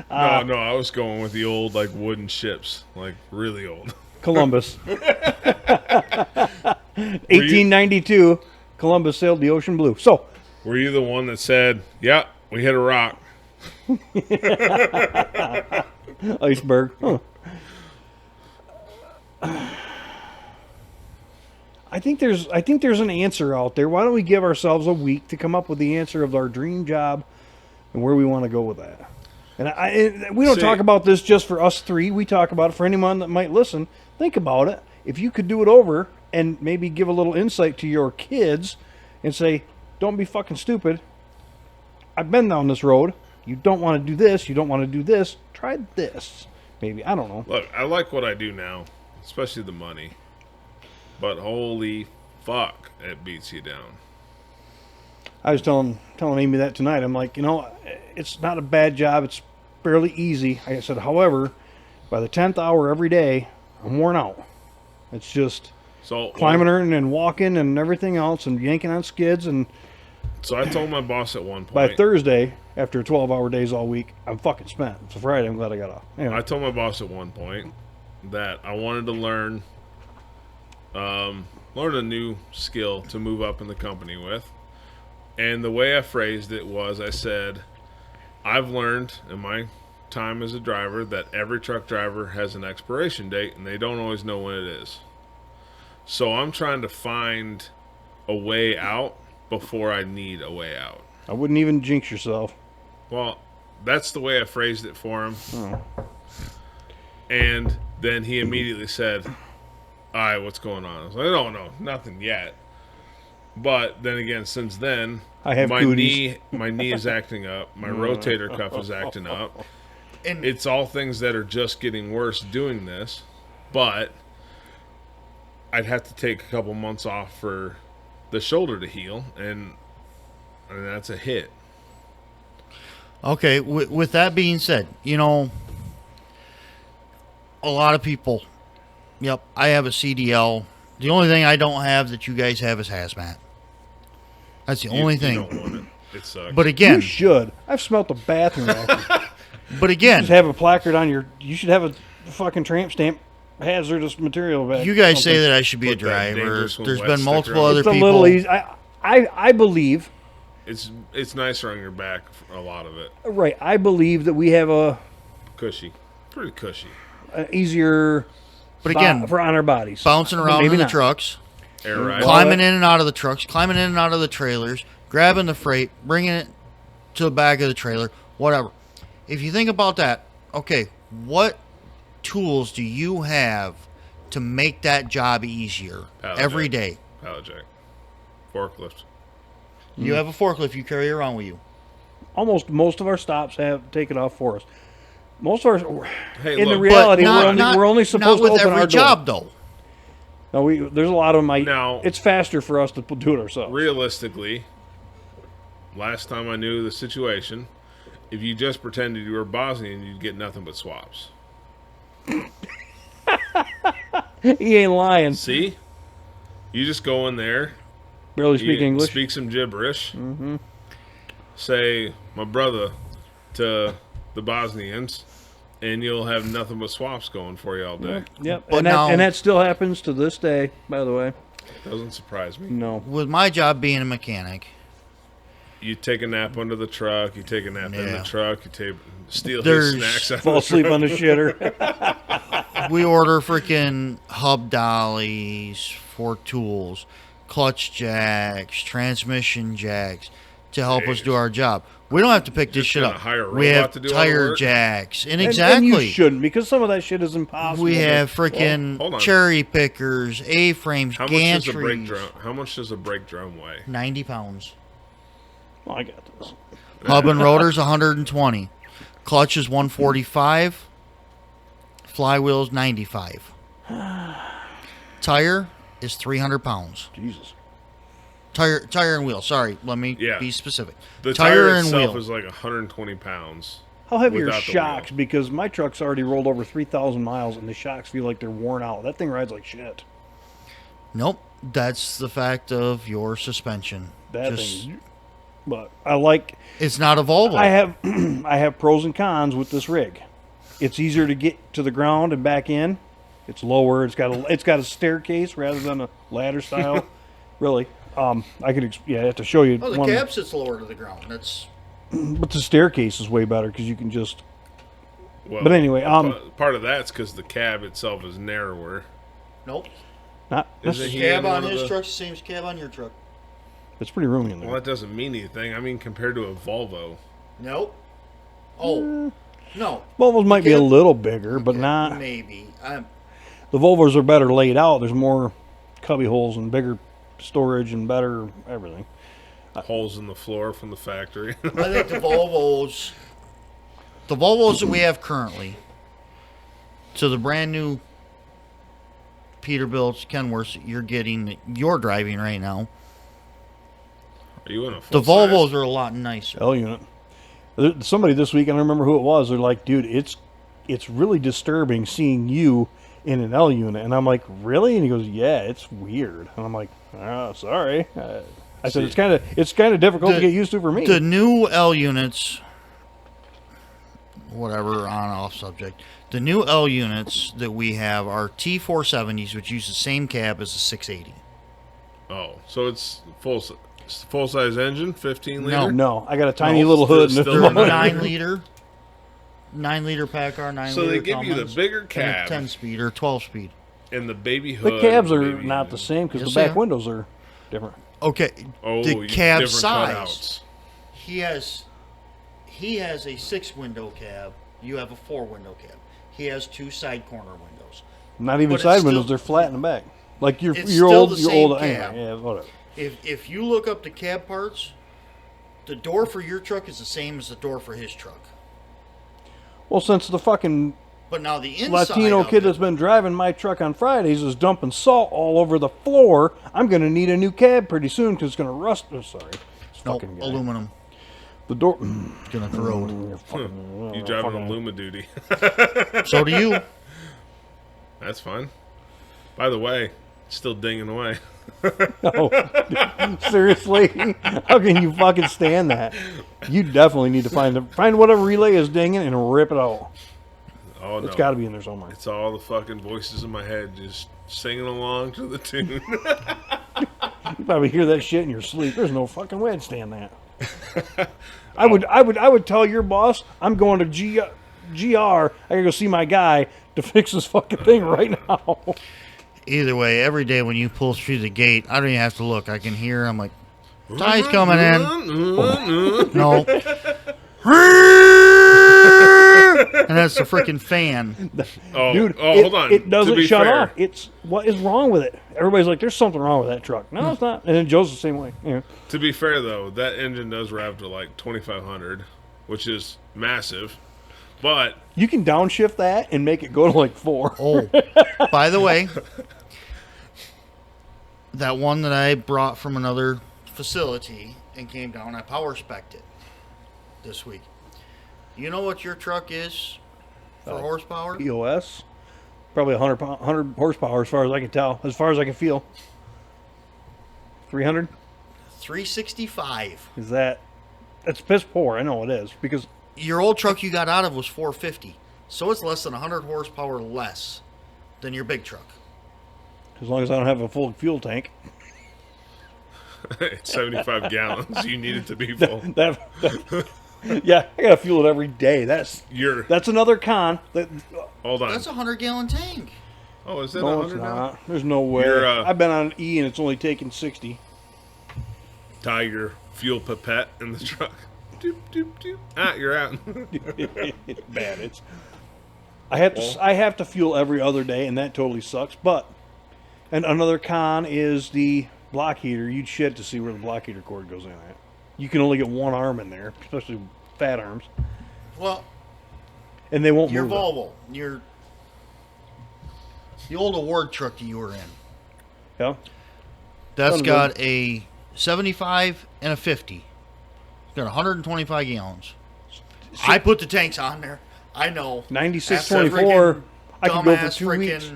Speaker 2: No, I was going with the old, like, wooden ships. Like, really old.
Speaker 1: Columbus. 1892, Columbus sailed the ocean blue. So,
Speaker 2: Were you the one that said, yeah, we hit a rock?
Speaker 1: iceberg. Huh. I think there's an answer out there. Why don't we give ourselves a week to come up with the answer of our dream job and where we want to go with that? And we don't
Speaker 2: See-
Speaker 1: talk about this just for us three. We talk about it for anyone that might listen. Think about it. If you could do it over and maybe give a little insight to your kids and say, don't be fucking stupid. I've been down this road. You don't want to do this. You don't want to do this. Try this. Maybe. I don't know.
Speaker 2: Look, I like what I do now, especially the money. But holy fuck, it beats you down.
Speaker 1: I was telling Amy that tonight. I'm like, it's not a bad job. It's fairly easy. I said, however, By the 10th hour every day, I'm worn out. It's just
Speaker 2: So
Speaker 1: climbing her and walking and everything else and yanking on skids. And
Speaker 2: So I told my boss at one
Speaker 1: by
Speaker 2: point.
Speaker 1: Thursday, after 12-hour days all week, I'm fucking spent. So Friday, I'm glad I got off. Anyway,
Speaker 2: I told my boss at one point that I wanted to learn a new skill to move up in the company with. And the way I phrased it was, I said, I've learned in my time as a driver that every truck driver has an expiration date and they don't always know when it is. So I'm trying to find a way out before I need a way out.
Speaker 1: I wouldn't even jinx yourself.
Speaker 2: Well, that's the way I phrased it for him.
Speaker 1: Oh.
Speaker 2: And then he immediately said, all right, what's going on? I was like, no, nothing yet. But then again, since then,
Speaker 1: I have
Speaker 2: my
Speaker 1: cooties.
Speaker 2: my knee is acting up. My rotator cuff is acting up.
Speaker 3: And
Speaker 2: It's all things that are just getting worse doing this. But I'd have to take a couple months off for the shoulder to heal, and that's a hit.
Speaker 3: okay, with that being said, a lot of people, yep, I have a CDL. The only thing I don't have that you guys have is hazmat. That's the only
Speaker 2: You
Speaker 3: thing.
Speaker 2: don't want it. It sucks.
Speaker 3: But again,
Speaker 1: You should. I've smelt the bathroom after.
Speaker 3: but again,
Speaker 1: Just have a placard on your. You should have a fucking tramp stamp. Hazardous material bag.
Speaker 3: you guys say that I should be a
Speaker 2: Put that
Speaker 3: driver.
Speaker 2: dangerous
Speaker 3: There's
Speaker 2: wet
Speaker 3: been
Speaker 2: sticker
Speaker 3: multiple
Speaker 2: on it.
Speaker 3: other
Speaker 1: It's a
Speaker 3: people.
Speaker 1: little easy. I believe.
Speaker 2: It's nicer on your back, a lot of it.
Speaker 1: Right. I believe that we have a
Speaker 2: Cushy. Pretty cushy.
Speaker 1: easier.
Speaker 3: But again,
Speaker 1: for on our bodies.
Speaker 3: bouncing around
Speaker 1: Maybe
Speaker 3: in the
Speaker 1: not.
Speaker 3: trucks,
Speaker 2: Air ride.
Speaker 3: climbing in and out of the trucks, climbing in and out of the trailers, grabbing the freight, bringing it to the back of the trailer, whatever. If you think about that, okay, what tools do you have to make that job easier
Speaker 2: Pallet
Speaker 3: every
Speaker 2: jack.
Speaker 3: day?
Speaker 2: Pallet jack. Forklift.
Speaker 3: You have a forklift you carry around with you.
Speaker 1: Almost most of our stops have taken off for us. Most of our.
Speaker 2: Hey,
Speaker 1: in the
Speaker 2: look,
Speaker 1: reality,
Speaker 3: But
Speaker 1: we're only supposed
Speaker 3: not
Speaker 1: to
Speaker 3: with
Speaker 1: open
Speaker 3: every
Speaker 1: our
Speaker 3: job,
Speaker 1: door.
Speaker 3: though.
Speaker 1: No, there's a lot of them.
Speaker 2: Now-
Speaker 1: It's faster for us to do it ourselves.
Speaker 2: realistically, last time I knew the situation, if you just pretended you were Bosnian, you'd get nothing but swaps.
Speaker 1: He ain't lying.
Speaker 2: See? You just go in there,
Speaker 1: Barely speak
Speaker 2: you
Speaker 1: English.
Speaker 2: speak some gibberish, say, my brother, to the Bosnians, and you'll have nothing but swaps going for you all day.
Speaker 1: Yep.
Speaker 3: But
Speaker 1: And
Speaker 3: now-
Speaker 1: that still happens to this day, by the way.
Speaker 2: Doesn't surprise me.
Speaker 1: No.
Speaker 3: With my job being a mechanic,
Speaker 2: You take a nap under the truck, you take a nap in the
Speaker 3: Yeah.
Speaker 2: truck, you steal
Speaker 3: There's-
Speaker 2: his snacks out
Speaker 1: Fall
Speaker 2: of the
Speaker 1: asleep
Speaker 2: truck.
Speaker 1: on the shitter.
Speaker 3: we order freaking hub dollies for tools, clutch jacks, transmission jacks to help us do our job. We don't have to pick this
Speaker 2: Just
Speaker 3: shit
Speaker 2: gonna
Speaker 3: up.
Speaker 2: hire a
Speaker 3: We
Speaker 2: robot
Speaker 3: have
Speaker 2: to do all the
Speaker 3: tire
Speaker 2: work?
Speaker 3: jacks, and
Speaker 1: And
Speaker 3: exactly.
Speaker 1: you shouldn't, because some of that shit is impossible.
Speaker 3: We have
Speaker 2: Well,
Speaker 3: freaking
Speaker 2: hold on.
Speaker 3: cherry pickers, A-frames,
Speaker 2: How much does a brake
Speaker 3: gantries.
Speaker 2: drum? How much does a brake drum weigh?
Speaker 3: 90 pounds.
Speaker 1: Well, I got this.
Speaker 3: Hub and rotor's 120. Clutch is 145. Flywheel's 95. Tire is 300 pounds.
Speaker 1: Jesus.
Speaker 3: Tire and wheel. Sorry, let me
Speaker 2: Yeah.
Speaker 3: be specific.
Speaker 2: The
Speaker 3: tire
Speaker 2: tire
Speaker 3: and
Speaker 2: itself
Speaker 3: wheel.
Speaker 2: is like 120 pounds.
Speaker 1: How heavy are
Speaker 2: Without the
Speaker 1: shocks?
Speaker 2: wheel.
Speaker 1: Because my truck's already rolled over 3,000 miles, and the shocks feel like they're worn out. That thing rides like shit.
Speaker 3: Nope, that's the fact of your suspension.
Speaker 1: That
Speaker 3: Just-
Speaker 1: thing. But I like.
Speaker 3: It's not a Volvo.
Speaker 1: I have I have pros and cons with this rig. It's easier to get to the ground and back in. It's lower. It's got a staircase rather than a ladder style. Really, I could I have to show you.
Speaker 3: Oh, the
Speaker 1: one,
Speaker 3: cab sits lower to the ground. That's
Speaker 1: but the staircase is way better because you can just.
Speaker 2: Well,
Speaker 1: But anyway,
Speaker 2: part of that's because the cab itself is narrower.
Speaker 3: nope.
Speaker 1: not.
Speaker 2: Is it he
Speaker 3: Cab
Speaker 2: in
Speaker 3: on
Speaker 2: one of
Speaker 3: his
Speaker 2: the-
Speaker 3: truck's the same as cab on your truck.
Speaker 1: It's pretty roomy in there.
Speaker 2: Well, that doesn't mean anything. I mean, compared to a Volvo.
Speaker 3: Nope. Oh, no.
Speaker 1: Volvos might be a
Speaker 3: Cab-
Speaker 1: little bigger, but not.
Speaker 3: Maybe.
Speaker 1: The Volvos are better laid out. There's more cubby holes and bigger storage and better everything.
Speaker 2: Holes in the floor from the factory.
Speaker 3: I think the Volvos that we have currently, so the brand new Peterbilts, Kenworths that you're driving right now,
Speaker 2: Are you in a
Speaker 3: the
Speaker 2: full
Speaker 3: Volvos are a lot nicer.
Speaker 1: L unit. Somebody this week, I don't remember who it was. They're like, dude, it's it's really disturbing seeing you in an L unit. And I'm like, really? And he goes, yeah, it's weird. And I'm like, oh, sorry. I said, it's kind of difficult to get used to for me.
Speaker 3: The new L units, whatever, off subject. The new L units that we have are T470s, which use the same cab as the 680.
Speaker 2: Oh, so it's full size engine, 15 liter.
Speaker 1: No, I got a tiny little hood.
Speaker 2: still
Speaker 1: And
Speaker 3: They're
Speaker 2: Nine.
Speaker 3: 9 liter Packard, 9
Speaker 2: So
Speaker 3: liter
Speaker 2: they give you the
Speaker 3: Cummins,
Speaker 2: bigger
Speaker 3: and a
Speaker 2: cab
Speaker 3: 10 speed or 12 speed.
Speaker 2: and the baby hood.
Speaker 1: the cabs
Speaker 2: and
Speaker 1: are
Speaker 2: baby
Speaker 1: not
Speaker 2: engine.
Speaker 1: the same because
Speaker 3: Yes,
Speaker 1: the
Speaker 3: they
Speaker 1: back
Speaker 3: are.
Speaker 1: windows are different.
Speaker 3: Okay,
Speaker 2: Oh,
Speaker 3: the cab
Speaker 2: different
Speaker 3: size.
Speaker 2: cutouts.
Speaker 3: He has a 6-window cab. You have a 4-window cab. He has 2 side corner windows.
Speaker 1: Not even
Speaker 3: But it's
Speaker 1: side
Speaker 3: still-
Speaker 1: windows; they're flat in the back. Like your
Speaker 3: It's
Speaker 1: your
Speaker 3: still
Speaker 1: old
Speaker 3: the
Speaker 1: your
Speaker 3: same
Speaker 1: old
Speaker 3: cab.
Speaker 1: yeah, whatever.
Speaker 3: If you look up the cab parts, the door for your truck is the same as the door for his truck.
Speaker 1: Well, since the fucking
Speaker 3: But now the inside
Speaker 1: Latino
Speaker 3: of
Speaker 1: kid
Speaker 3: it,
Speaker 1: that's been driving my truck on Fridays is dumping salt all over the floor, I'm going to need a new cab pretty soon because it's going to rust. Oh, sorry. This
Speaker 3: nope,
Speaker 1: fucking guy.
Speaker 3: aluminum.
Speaker 1: The door.
Speaker 3: Gonna corrode.
Speaker 2: You driving on Luma duty.
Speaker 3: So do you.
Speaker 2: That's fine. By the way, it's still dinging away.
Speaker 1: Oh, seriously? How can you fucking stand that? You definitely need to find whatever relay is dinging and rip it out.
Speaker 2: Oh, no.
Speaker 1: It's got to be in there somewhere.
Speaker 2: It's all the fucking voices in my head just singing along to the tune.
Speaker 1: You probably hear that shit in your sleep. There's no fucking way I'd stand that. I would tell your boss I'm going to GR. I gotta go see my guy to fix this fucking thing right now.
Speaker 3: Either way, every day when you pull through the gate, I don't even have to look. I can hear. I'm like, Ty's coming in. No. And that's the freaking fan.
Speaker 2: Oh,
Speaker 1: Dude,
Speaker 2: hold on.
Speaker 1: It
Speaker 2: To
Speaker 1: doesn't
Speaker 2: be
Speaker 1: shut
Speaker 2: fair,
Speaker 1: off. It's what is wrong with it? Everybody's like, there's something wrong with that truck. No, it's not. And then Joe's the same way. Yeah.
Speaker 2: To be fair, though, that engine does rev to like 2,500, which is massive. But
Speaker 1: You can downshift that and make it go to like 4.
Speaker 3: Oh, by the way, that one that I brought from another facility and came down, I power spec'd it this week. You know what your truck is for horsepower?
Speaker 1: EOS, probably 100 horsepower as far as I can tell, as far as I can feel. 300?
Speaker 3: 365.
Speaker 1: Is that? That's piss poor. I know it is because
Speaker 3: Your old truck you got out of was 450. So it's less than 100 horsepower less than your big truck.
Speaker 1: as long as I don't have a full fuel tank,
Speaker 2: it's 75 gallons. You need it to be full.
Speaker 1: yeah, I gotta fuel it every day. That's another con.
Speaker 2: Hold on.
Speaker 3: That's a 100-gallon tank.
Speaker 2: Oh, is that
Speaker 1: No,
Speaker 2: 100
Speaker 1: it's
Speaker 2: now?
Speaker 1: not. There's no way. I've been on E and it's only taken 60.
Speaker 2: Tiger fuel pipette in the truck. Doop, doop, doop. Ah, you're out.
Speaker 1: It's bad. It's. I have to fuel every other day, and that totally sucks. But, and another con is the block heater. You'd shit to see where the block heater cord goes in at. You can only get one arm in there, especially fat arms,
Speaker 3: Well,
Speaker 1: and they won't
Speaker 3: your
Speaker 1: move.
Speaker 3: Volvo, the old award truck that you were in,
Speaker 1: Yeah.
Speaker 3: that's
Speaker 1: Sounds
Speaker 3: got a 75 and a 50. It's got 125 gallons. I put the tanks on there. I know.
Speaker 1: 9624. I could go for
Speaker 3: Dumbass
Speaker 1: 2 weeks.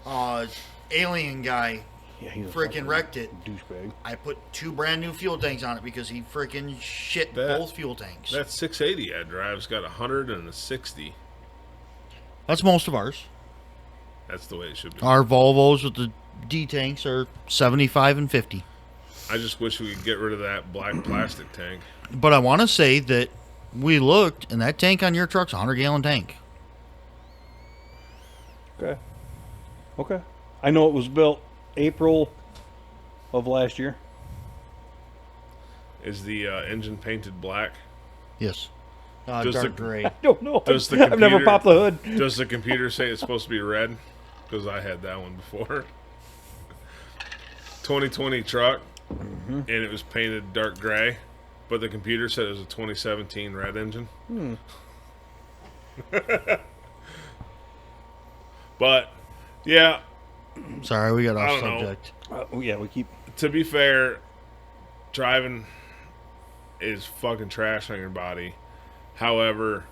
Speaker 3: freaking alien guy
Speaker 1: Yeah, he's a
Speaker 3: freaking
Speaker 1: fucking
Speaker 3: wrecked it.
Speaker 1: douchebag.
Speaker 3: I put 2 brand new fuel tanks on it because he freaking shit both fuel tanks.
Speaker 2: That 680 I drive's got 100 and a 60.
Speaker 3: That's most of ours.
Speaker 2: That's the way it should be.
Speaker 3: Our Volvos with the D tanks are 75 and 50.
Speaker 2: I just wish we could get rid of that black plastic tank.
Speaker 3: But I want to say that we looked, and that tank on your truck's a 100-gallon tank.
Speaker 1: Okay. I know it was built April of last year.
Speaker 2: Is the engine painted black?
Speaker 3: Yes.
Speaker 2: Does
Speaker 3: Dark
Speaker 2: the-
Speaker 3: gray.
Speaker 1: I don't know.
Speaker 2: Does the
Speaker 1: I've never
Speaker 2: computer-
Speaker 1: popped the hood.
Speaker 2: Does the computer say it's supposed to be red? Because I had that one before. 2020 truck, and it was painted dark gray, but the computer said it was a 2017 red engine. But, yeah,
Speaker 3: Sorry, we got
Speaker 2: I
Speaker 3: off
Speaker 2: don't know.
Speaker 3: subject.
Speaker 1: Yeah, we keep.
Speaker 2: to be fair, driving is fucking trash on your body. However,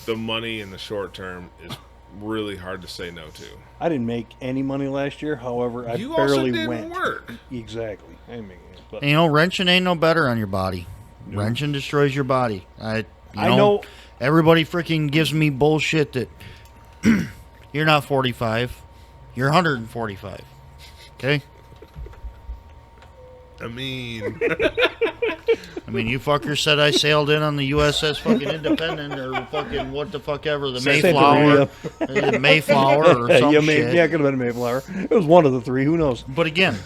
Speaker 2: the money in the short term is really hard to say no to.
Speaker 1: I didn't make any money last year. However, I
Speaker 2: You also
Speaker 1: barely
Speaker 2: didn't
Speaker 1: went.
Speaker 2: work.
Speaker 1: Exactly. I didn't make any. But
Speaker 3: And, you know, wrenching ain't no better on your body. Wrenching destroys your body. I
Speaker 1: know.
Speaker 3: Everybody freaking gives me bullshit that you're not 45. You're 145. Okay?
Speaker 2: I mean,
Speaker 3: You fuckers said I sailed in on the USS fucking Independent or fucking what the fuck ever, the Mayflower. The Mayflower or some shit.
Speaker 1: Yeah, it could have been a Mayflower. It was one of the three. Who knows?
Speaker 3: But again,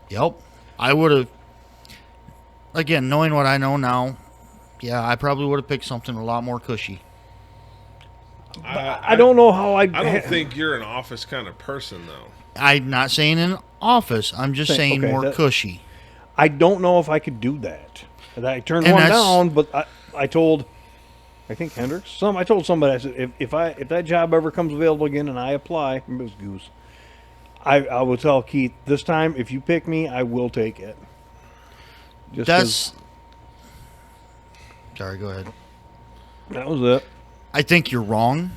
Speaker 3: yep, I would have. Again, knowing what I know now, yeah, I probably would have picked something a lot more cushy.
Speaker 1: I don't know how
Speaker 2: I don't think you're an office kind of person, though.
Speaker 3: I'm not saying in office. I'm just saying
Speaker 1: okay,
Speaker 3: more cushy.
Speaker 1: I don't know if I could do that. I turned
Speaker 3: And
Speaker 1: one
Speaker 3: that's-
Speaker 1: down, but I told, I think Hendricks, I told somebody, I said, if that job ever comes available again and I apply, it was Goose, I will tell Keith, this time, if you pick me, I will take it. Just 'cause
Speaker 3: Sorry, go ahead.
Speaker 1: that was it.
Speaker 3: I think you're wrong.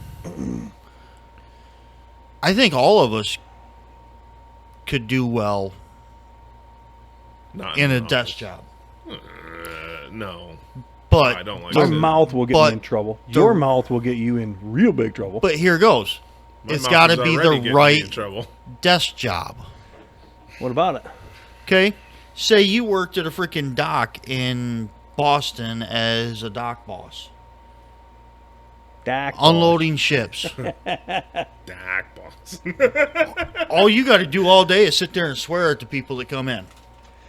Speaker 3: I think all of us could do well
Speaker 2: Not
Speaker 3: in a
Speaker 2: an
Speaker 3: desk
Speaker 2: office.
Speaker 3: job.
Speaker 2: No.
Speaker 3: But
Speaker 2: I don't like
Speaker 1: My
Speaker 2: it.
Speaker 1: mouth will get
Speaker 3: but
Speaker 1: me in trouble.
Speaker 3: the-
Speaker 1: Your mouth will get you in real big trouble.
Speaker 3: But here goes.
Speaker 2: My
Speaker 3: It's
Speaker 2: mouth
Speaker 3: got
Speaker 2: is
Speaker 3: to be
Speaker 2: already
Speaker 3: the
Speaker 2: getting me
Speaker 3: right
Speaker 2: in trouble.
Speaker 3: desk job.
Speaker 1: What about it?
Speaker 3: Okay? Say you worked at a freaking dock in Boston as a dock boss,
Speaker 1: Dak
Speaker 3: unloading ships.
Speaker 2: Dak boss.
Speaker 3: All you got to do all day is sit there and swear at the people that come in.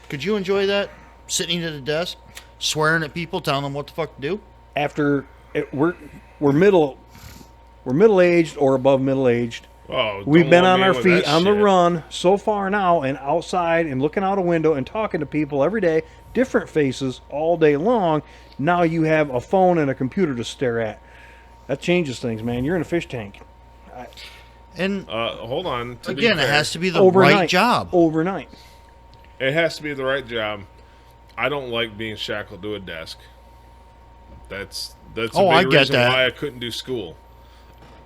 Speaker 3: Could you enjoy that? Sitting at a desk, swearing at people, telling them what the fuck to do?
Speaker 1: After we're middle aged or above middle aged.
Speaker 2: Oh,
Speaker 1: We've
Speaker 2: don't
Speaker 1: been
Speaker 2: lump
Speaker 1: on
Speaker 2: me
Speaker 1: our
Speaker 2: in with
Speaker 1: feet
Speaker 2: that
Speaker 1: on the
Speaker 2: shit.
Speaker 1: run so far now and outside and looking out a window and talking to people every day, different faces all day long. Now you have a phone and a computer to stare at. That changes things, man. You're in a fish tank.
Speaker 3: And
Speaker 2: Hold on. To be
Speaker 3: again, it
Speaker 2: fair,
Speaker 3: has to be the
Speaker 1: Overnight.
Speaker 3: right job.
Speaker 1: Overnight.
Speaker 2: It has to be the right job. I don't like being shackled to a desk. That's a big
Speaker 3: I get
Speaker 2: reason
Speaker 3: that.
Speaker 2: why I couldn't do school.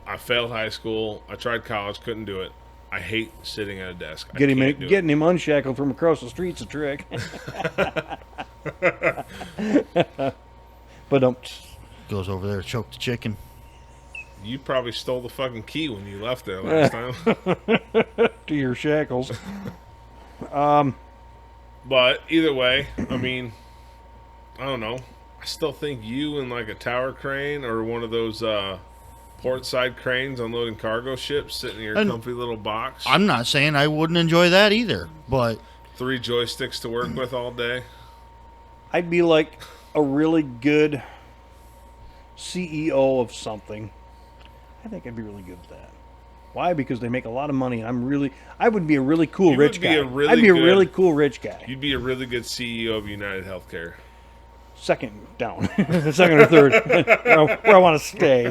Speaker 2: I failed high school. I tried college, couldn't do it. I hate sitting at a desk. I can't do it.
Speaker 1: Getting him unshackled from across the street's a trick. But
Speaker 3: Goes over there to choke the chicken.
Speaker 2: You probably stole the fucking key when you left there last time.
Speaker 1: to your shackles.
Speaker 2: But either way, I mean, I don't know. I still think you in like a tower crane or one of those port side cranes unloading cargo ships sitting in your
Speaker 3: And
Speaker 2: comfy little box.
Speaker 3: I'm not saying I wouldn't enjoy that either, but
Speaker 2: 3 joysticks to work with all day.
Speaker 1: I'd be like a really good CEO of something. I think I'd be really good at that. Why? Because they make a lot of money, and I would be a really cool
Speaker 2: You
Speaker 1: rich
Speaker 2: would be
Speaker 1: guy.
Speaker 2: a really
Speaker 1: I'd be a
Speaker 2: good-
Speaker 1: really cool rich guy.
Speaker 2: You'd be a really good CEO of United Healthcare.
Speaker 1: Second down, second or third, where I want to stay.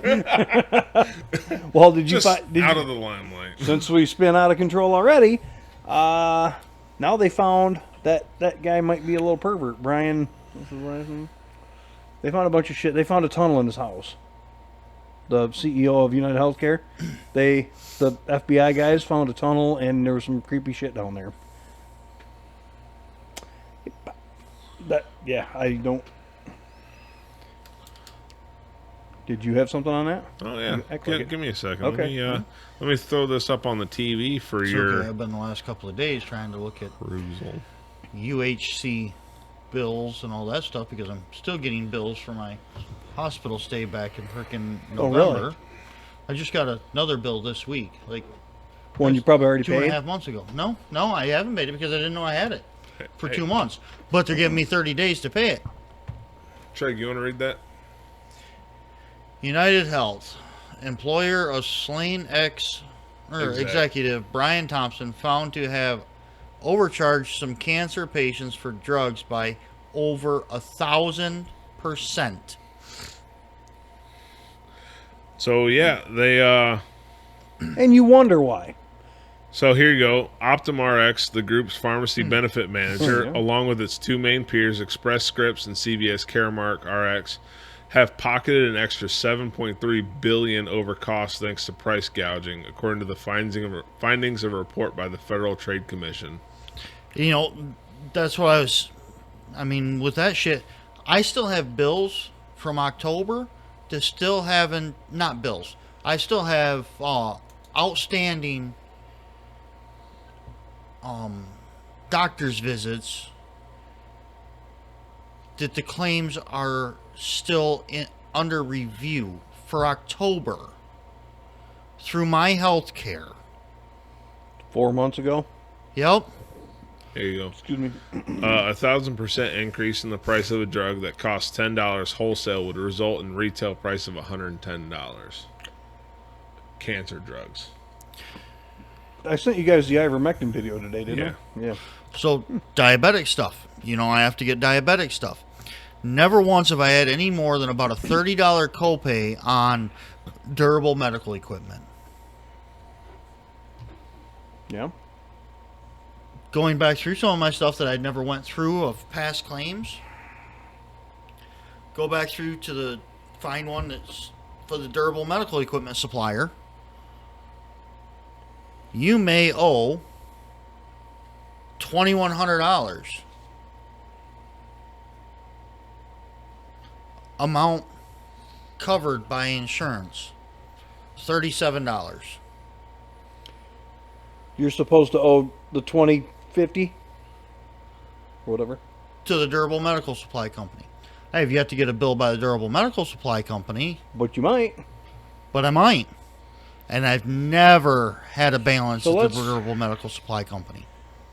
Speaker 1: Well, did you
Speaker 2: Just
Speaker 1: find?
Speaker 2: out of the limelight.
Speaker 1: Since we spin out of control already, now they found that guy might be a little pervert. Brian, what's his last name? They found a bunch of shit. They found a tunnel in his house. The CEO of United Healthcare, the FBI guys found a tunnel, and there was some creepy shit down there. I don't. Did you have something on that?
Speaker 2: Oh yeah,
Speaker 1: Act like it.
Speaker 2: give me a second.
Speaker 1: Okay.
Speaker 2: Let me throw this up on the TV for
Speaker 3: it's
Speaker 2: your
Speaker 3: okay. I've been the last couple of days trying to look at
Speaker 2: perusal.
Speaker 3: UHC bills and all that stuff because I'm still getting bills for my hospital stay back in frickin'
Speaker 1: Oh, really?
Speaker 3: November. I just got another bill this week, like
Speaker 1: One you probably already
Speaker 3: 2.5
Speaker 1: paid.
Speaker 3: months ago. No, I haven't paid it because I didn't know I had it for
Speaker 2: Hey.
Speaker 3: 2 months. But they're giving me 30 days to pay it.
Speaker 2: Trey, you want to read that?
Speaker 3: United Health, employer of slain executive Brian Thompson found to have overcharged some cancer patients for drugs by over 1,000%.
Speaker 2: So yeah, they
Speaker 1: And you wonder why.
Speaker 2: So here you go. OptumRx, the group's pharmacy benefit manager,
Speaker 1: Yeah.
Speaker 2: along with its 2 main peers, Express Scripts and CVS Caremark RX, have pocketed an extra $7.3 billion over cost thanks to price gouging, according to the findings of a report by the Federal Trade Commission.
Speaker 3: You know, that's what I mean, with that shit, I still have bills from October that still haven't, not bills. I still have outstanding doctor's visits that the claims are still under review for October through my health care.
Speaker 1: 4 months ago.
Speaker 3: Yep.
Speaker 2: There you go.
Speaker 1: Excuse me.
Speaker 2: 1,000% increase in the price of a drug that costs $10 wholesale would result in retail price of $110. Cancer drugs.
Speaker 1: I sent you guys the ivermectin video today, didn't I? Yeah.
Speaker 3: So, diabetic stuff. You know, I have to get diabetic stuff. Never once have I had any more than about a $30 copay on durable medical equipment.
Speaker 1: Yeah.
Speaker 3: Going back through some of my stuff that I'd never went through of past claims. Go back through to find one that's for the durable medical equipment supplier. You may owe $2,100. Amount covered by insurance, $37.
Speaker 1: You're supposed to owe the 2050 whatever
Speaker 3: To the durable medical supply company. I have yet to get a bill by the durable medical supply company,
Speaker 1: but you might.
Speaker 3: but I might. And I've never had a balance
Speaker 1: So
Speaker 3: with the
Speaker 1: let's-
Speaker 3: durable medical supply company.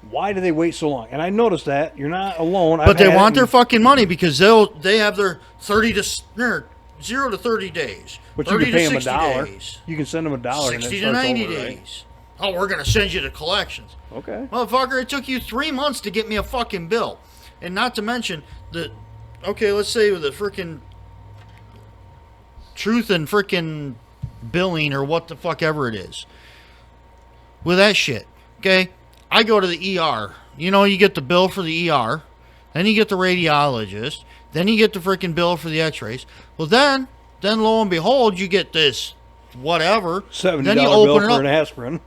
Speaker 1: Why do they wait so long? And I noticed that you're not alone.
Speaker 3: But they want their fucking money because they have their 0 to 30 days.
Speaker 1: But you
Speaker 3: 30
Speaker 1: can
Speaker 3: to
Speaker 1: pay them
Speaker 3: 60
Speaker 1: $1.
Speaker 3: days.
Speaker 1: You can send them $1 and
Speaker 3: 60
Speaker 1: it
Speaker 3: to
Speaker 1: starts
Speaker 3: 90
Speaker 1: over,
Speaker 3: days.
Speaker 1: right?
Speaker 3: Oh, we're going to send you to collections.
Speaker 1: Okay.
Speaker 3: Motherfucker, it took you 3 months to get me a fucking bill. And not to mention that, okay, let's say with the freaking truth and freaking billing or what the fuck ever it is. With that shit, okay? I go to the ER. You know, you get the bill for the ER. Then you get the radiologist. Then you get the freaking bill for the x-rays. Well, then lo and behold, you get this whatever.
Speaker 1: $70
Speaker 3: Then you
Speaker 1: bill
Speaker 3: open it
Speaker 1: for
Speaker 3: up.
Speaker 1: an aspirin.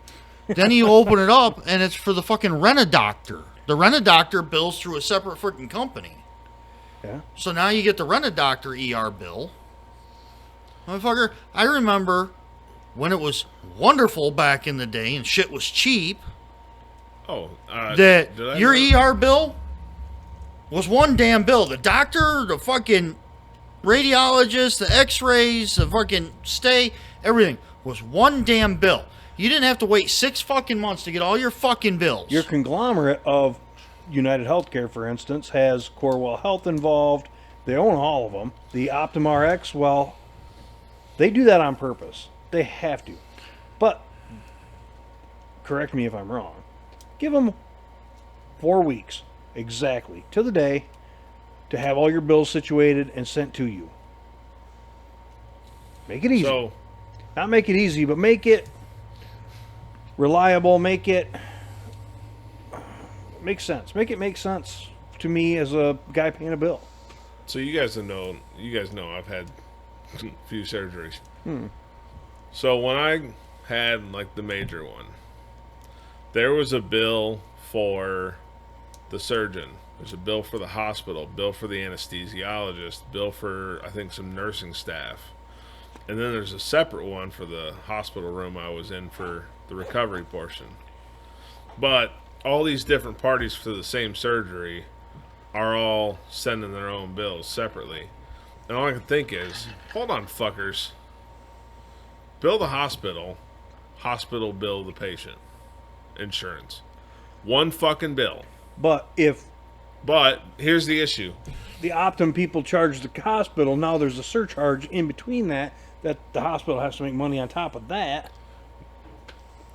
Speaker 3: Then you open it up, and it's for the fucking Rent-A-Doctor. The Rent-A-Doctor bills through a separate freaking company.
Speaker 1: Yeah.
Speaker 3: So now you get the Rent-A-Doctor ER bill. Motherfucker, I remember when it was wonderful back in the day and shit was cheap,
Speaker 2: Oh,
Speaker 3: that
Speaker 2: did I
Speaker 3: your
Speaker 2: know-
Speaker 3: ER bill was one damn bill. The doctor, the fucking radiologist, the x-rays, the fucking stay, everything was one damn bill. You didn't have to wait 6 fucking months to get all your fucking bills.
Speaker 1: Your conglomerate of United Healthcare, for instance, has Corewell Health involved. They own all of them. The Optum Rx, well, they do that on purpose. They have to. But, correct me if I'm wrong, give them 4 weeks, exactly, to the day, to have all your bills situated and sent to you. Make it easy.
Speaker 2: So,
Speaker 1: Not make it easy, but make it reliable, make it make sense. Make it make sense to me as a guy paying a bill.
Speaker 2: so you guys know I've had a few surgeries. So when I had like the major one, there was a bill for the surgeon. There's a bill for the hospital, bill for the anesthesiologist, bill for I think some nursing staff. And then there's a separate one for the hospital room I was in for the recovery portion. But all these different parties for the same surgery are all sending their own bills separately. And all I can think is, hold on, fuckers. Bill the hospital bill the patient. Insurance. One fucking bill.
Speaker 1: But if
Speaker 2: But here's the issue.
Speaker 1: the Optum people charge the hospital, now there's a surcharge in between that the hospital has to make money on top of that.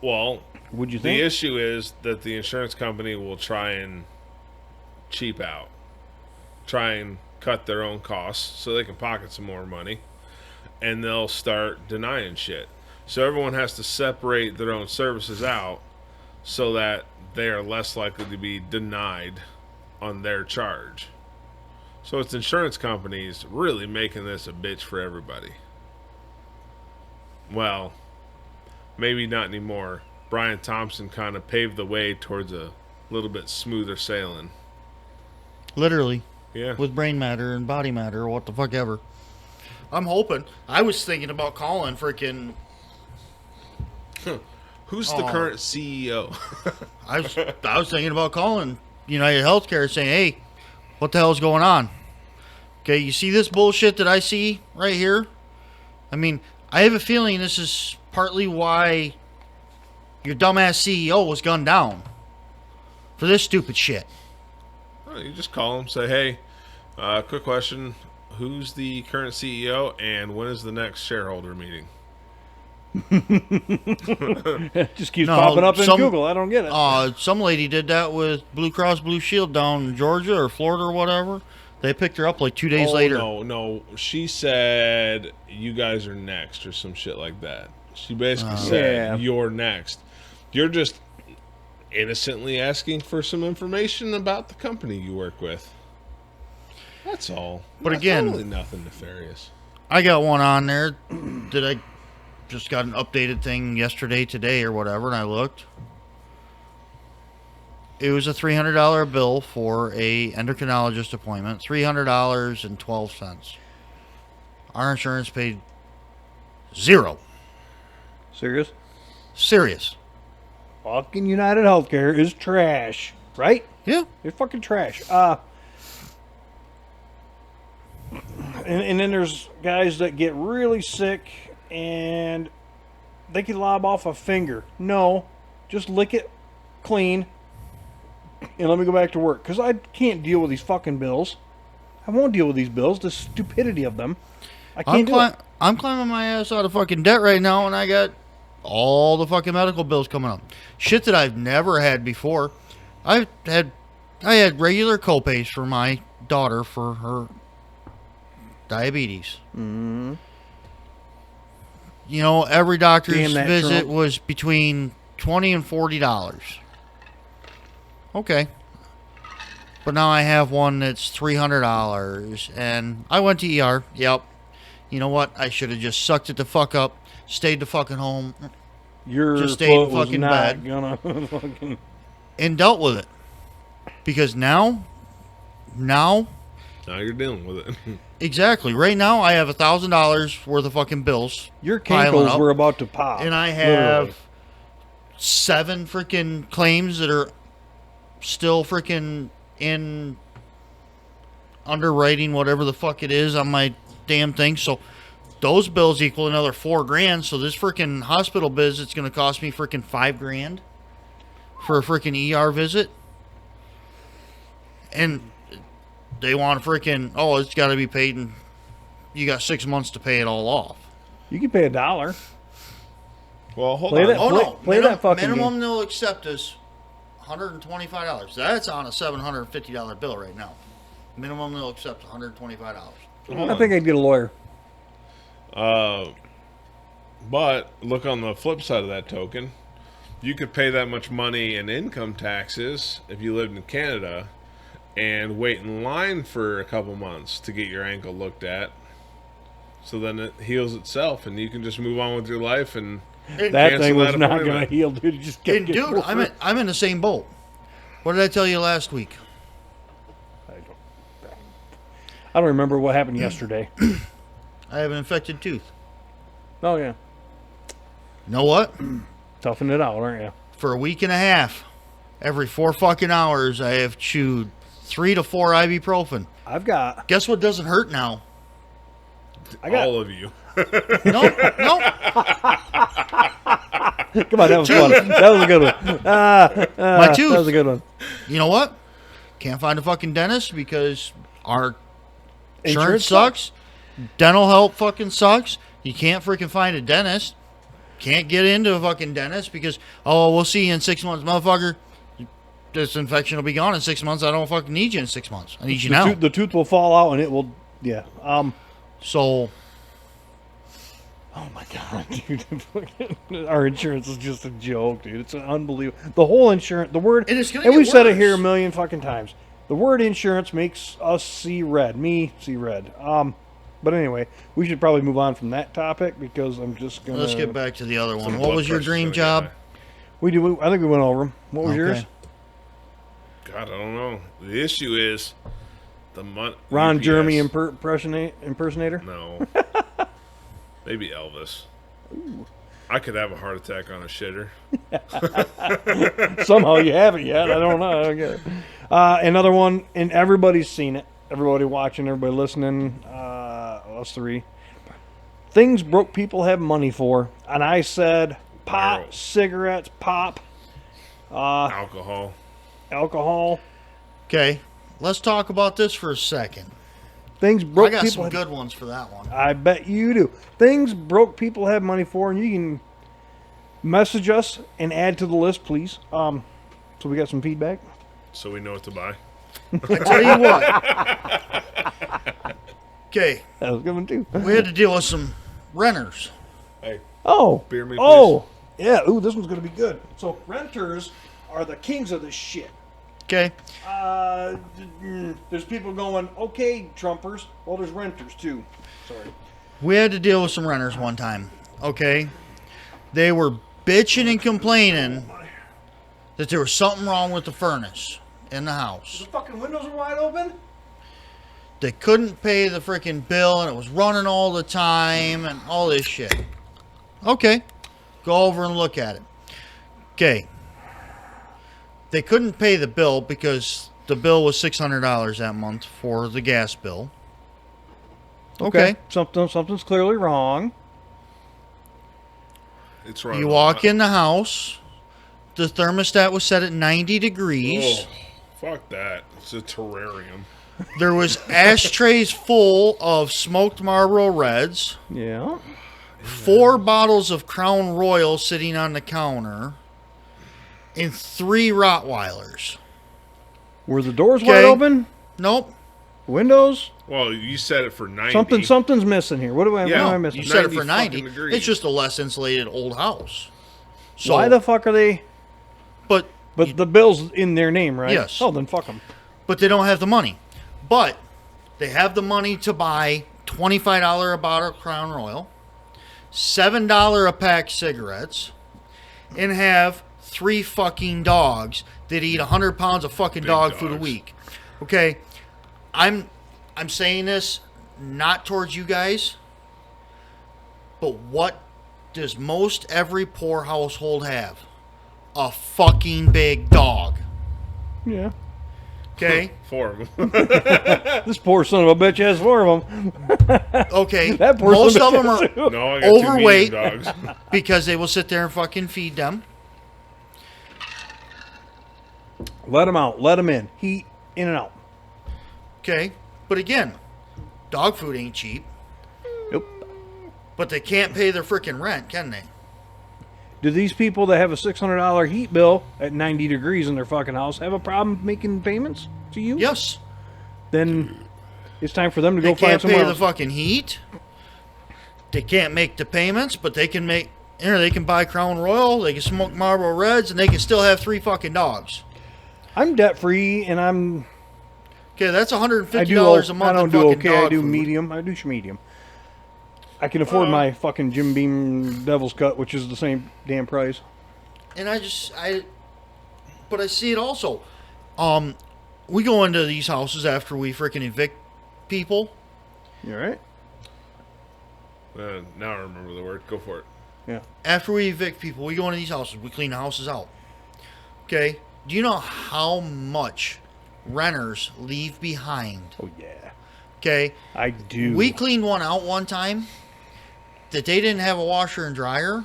Speaker 2: Well,
Speaker 1: Would you
Speaker 2: the
Speaker 1: think?
Speaker 2: issue is that the insurance company will try and cheap out. Try and cut their own costs so they can pocket some more money. And they'll start denying shit. So everyone has to separate their own services out so that they are less likely to be denied on their charge. So it's insurance companies really making this a bitch for everybody. Well, maybe not anymore. Brian Thompson kind of paved the way towards a little bit smoother sailing.
Speaker 3: Literally.
Speaker 2: Yeah.
Speaker 3: With brain matter and body matter or what the fuck ever. I'm hoping. I was thinking about calling freaking...
Speaker 2: Who's the current CEO?
Speaker 3: I was thinking about calling United Healthcare saying, hey, what the hell's going on? Okay, you see this bullshit that I see right here? I mean, I have a feeling this is partly why your dumbass CEO was gunned down. For this stupid shit.
Speaker 2: Well, you just call him, say, hey, quick question. Who's the current CEO and when is the next shareholder meeting?
Speaker 1: It just keeps popping up in Google. I don't get it.
Speaker 3: Some lady did that with Blue Cross Blue Shield down in Georgia or Florida or whatever. They picked her up like 2 days later.
Speaker 2: No. She said, you guys are next or some shit like that. She basically said, you're next. You're just innocently asking for some information about the company you work with. That's all.
Speaker 3: But again,
Speaker 2: really nothing nefarious.
Speaker 3: I got one on there that I just got an updated thing yesterday, today, or whatever, and I looked. It was a $300 bill for a endocrinologist appointment. $300.12. Our insurance paid $0.
Speaker 1: Serious?
Speaker 3: Serious.
Speaker 1: Fucking United Healthcare is trash, right?
Speaker 3: Yeah.
Speaker 1: They're fucking trash. And then there's guys that get really sick and they can lob off a finger. No, just lick it clean and let me go back to work. Because I can't deal with these fucking bills. I won't deal with these bills. The stupidity of them. I can't do it.
Speaker 3: I'm climbing my ass out of fucking debt right now, and I got all the fucking medical bills coming up. Shit that I've never had before. I had regular copays for my daughter for her diabetes.
Speaker 1: Mm-hmm.
Speaker 3: You know, every doctor's visit was between $20 and $40. Okay. But now I have one that's $300, and I went to ER. Yep. You know what? I should have just sucked it the fuck up, stayed the fucking home.
Speaker 1: Just
Speaker 3: stayed in fucking bed. And dealt with it. Because now
Speaker 2: you're dealing with it.
Speaker 3: Exactly. Right now, I have $1,000 worth of fucking bills.
Speaker 1: Your cankles were about to pop.
Speaker 3: And I have 7 freaking claims that are still freaking in underwriting, whatever the fuck it is, on my damn thing. So those bills equal another $4,000. So this freaking hospital visit's going to cost me freaking $5,000 for a freaking ER visit. And they want to freaking, it's got to be paid, and you got 6 months to pay it all off.
Speaker 1: You can pay $1.
Speaker 2: Well, hold on.
Speaker 1: That fucking
Speaker 3: minimum
Speaker 1: game.
Speaker 3: they'll accept is $125. That's on a $750 bill right now. Minimum they'll accept $125.
Speaker 1: I think I'd get a lawyer.
Speaker 2: But look on the flip side of that token. You could pay that much money in income taxes if you lived in Canada and wait in line for a couple months to get your ankle looked at. So then it heals itself and you can just move on with your life and
Speaker 1: that thing was not going to heal, dude. It just kept getting worse.
Speaker 3: I'm in the same boat. What did I tell you last week?
Speaker 1: I don't remember what happened yesterday.
Speaker 3: I have an infected tooth.
Speaker 1: Oh, yeah.
Speaker 3: You know what?
Speaker 1: Toughing it out, aren't you?
Speaker 3: For a week and a half, every 4 fucking hours, I have chewed 3 to 4 ibuprofen. Guess what doesn't hurt now?
Speaker 2: All of you.
Speaker 3: No.
Speaker 1: Come on, that was fun. That was a good one.
Speaker 3: My tooth.
Speaker 1: That was a good one.
Speaker 3: You know what? Can't find a fucking dentist because our insurance sucks. Dental help fucking sucks. You can't freaking find a dentist. Can't get into a fucking dentist because, we'll see you in 6 months. Motherfucker, this infection will be gone in 6 months. I don't fucking need you in 6 months. I need you now.
Speaker 1: The tooth will fall out and it will, yeah.
Speaker 3: So...
Speaker 1: Oh my god, dude. Our insurance is just a joke, dude. It's unbelievable. The whole insurance, the word,
Speaker 3: and it's gonna
Speaker 1: and
Speaker 3: get
Speaker 1: we've said it
Speaker 3: worse.
Speaker 1: here a million fucking times. The word insurance makes us see red. Me see red. But anyway, we should probably move on from that topic because I'm just gonna.
Speaker 3: Let's get back to the other one.
Speaker 2: Some
Speaker 3: What
Speaker 2: blood
Speaker 3: was your
Speaker 2: pressure's
Speaker 3: dream
Speaker 2: gonna get
Speaker 3: job?
Speaker 2: high.
Speaker 1: I think we went over them. What was
Speaker 3: Okay.
Speaker 1: yours?
Speaker 2: God, I don't know. The issue is the money.
Speaker 1: Ron Jeremy impersonator.
Speaker 2: No. Maybe Elvis. I could have a heart attack on a shitter.
Speaker 1: Somehow you haven't yet. I don't know. I don't get it. Another one, and everybody's seen it. Everybody watching, everybody listening. Us three. Things broke people have money for, and I said pot,
Speaker 2: Barrel.
Speaker 1: cigarettes, pop,
Speaker 2: Alcohol.
Speaker 1: alcohol.
Speaker 3: Okay, let's talk about this for a second.
Speaker 1: Things
Speaker 3: I
Speaker 1: broke
Speaker 3: got
Speaker 1: people.
Speaker 3: some good ones for that one.
Speaker 1: I bet you do. Things broke people have money for, and you can message us and add to the list, please. So we got some feedback.
Speaker 2: So we know what to buy.
Speaker 3: I tell you what. Okay,
Speaker 1: That was a good one too.
Speaker 3: we had to deal with some renters.
Speaker 2: Hey,
Speaker 1: Oh,
Speaker 2: Beer me,
Speaker 1: oh, yeah. Ooh, this one's gonna be good. So renters are the kings of this shit.
Speaker 3: Okay,
Speaker 1: There's people going, okay, Trumpers. Well, there's renters too. Sorry.
Speaker 3: we had to deal with some renters one time. Okay, they were bitching and complaining that there was something wrong with the furnace in the house.
Speaker 1: The fucking windows are wide open.
Speaker 3: They couldn't pay the freaking bill and it was running all the time and all this shit. Okay, go over and look at it. Okay, they couldn't pay the bill because the bill was $600 that month for the gas bill. Okay.
Speaker 1: Something's clearly wrong.
Speaker 2: it's right.
Speaker 3: You walk in the house, the thermostat was set at 90 degrees.
Speaker 2: Oh, fuck that. It's a terrarium.
Speaker 3: There was ashtrays full of smoked Marlboro Reds,
Speaker 1: Yeah.
Speaker 3: 4 bottles of Crown Royal sitting on the counter, and 3 Rottweilers.
Speaker 1: Were the doors wide
Speaker 3: Okay.
Speaker 1: open?
Speaker 3: Nope.
Speaker 1: Windows?
Speaker 2: Well, you set it for 90.
Speaker 1: Something's missing here. What am
Speaker 2: Yeah.
Speaker 1: I missing?
Speaker 3: You set it
Speaker 2: 90
Speaker 3: for 90.
Speaker 2: fucking degrees.
Speaker 3: It's just a less insulated old house. So,
Speaker 1: Why the fuck are they?
Speaker 3: But
Speaker 1: But the bill's in their name, right?
Speaker 3: Yes.
Speaker 1: Oh, then fuck them.
Speaker 3: they don't have the money. But they have the money to buy $25 a bottle of Crown Royal, $7 a pack cigarettes, and have 3 fucking dogs that eat 100 pounds of fucking
Speaker 2: Big
Speaker 3: dog food a
Speaker 2: dogs.
Speaker 3: week. Okay, I'm saying this not towards you guys, but what does most every poor household have? A fucking big dog.
Speaker 1: Yeah.
Speaker 3: Okay.
Speaker 2: 4 of them.
Speaker 1: This poor son of a bitch has 4 of them.
Speaker 3: Okay.
Speaker 1: That poor
Speaker 3: Most
Speaker 1: son
Speaker 3: of them
Speaker 1: a
Speaker 3: are
Speaker 1: bitch has 2.
Speaker 2: No, I got
Speaker 3: Overweight.
Speaker 2: 2 medium dogs.
Speaker 3: because they will sit there and fucking feed them.
Speaker 1: Let them out. Let them in. Heat in and out.
Speaker 3: Okay. But again, dog food ain't cheap.
Speaker 1: Nope.
Speaker 3: But they can't pay their freaking rent, can they?
Speaker 1: Do these people that have a $600 heat bill at 90 degrees in their fucking house have a problem making payments to you?
Speaker 3: Yes.
Speaker 1: Then it's time for them to
Speaker 3: They
Speaker 1: go find
Speaker 3: can't
Speaker 1: somewhere
Speaker 3: pay the
Speaker 1: else.
Speaker 3: fucking heat. They can't make the payments, but they can make. You know, they can buy Crown Royal, they can smoke Marlboro Reds, and they can still have 3 fucking dogs.
Speaker 1: I'm debt free and I'm.
Speaker 3: Okay, that's $150
Speaker 1: I do.
Speaker 3: a month.
Speaker 1: I don't
Speaker 3: in
Speaker 1: do
Speaker 3: fucking
Speaker 1: okay. I
Speaker 3: dog
Speaker 1: do
Speaker 3: food.
Speaker 1: medium. I do medium. I can afford my fucking Jim Beam Devil's Cut, which is the same damn price.
Speaker 3: And but I see it also. We go into these houses after we freaking evict people.
Speaker 1: You all right?
Speaker 2: Now I remember the word. Go for it.
Speaker 1: Yeah.
Speaker 3: After we evict people, we go into these houses. We clean the houses out. Okay? Do you know how much renters leave behind?
Speaker 1: Oh yeah.
Speaker 3: Okay?
Speaker 1: I do.
Speaker 3: We cleaned one out one time that they didn't have a washer and dryer.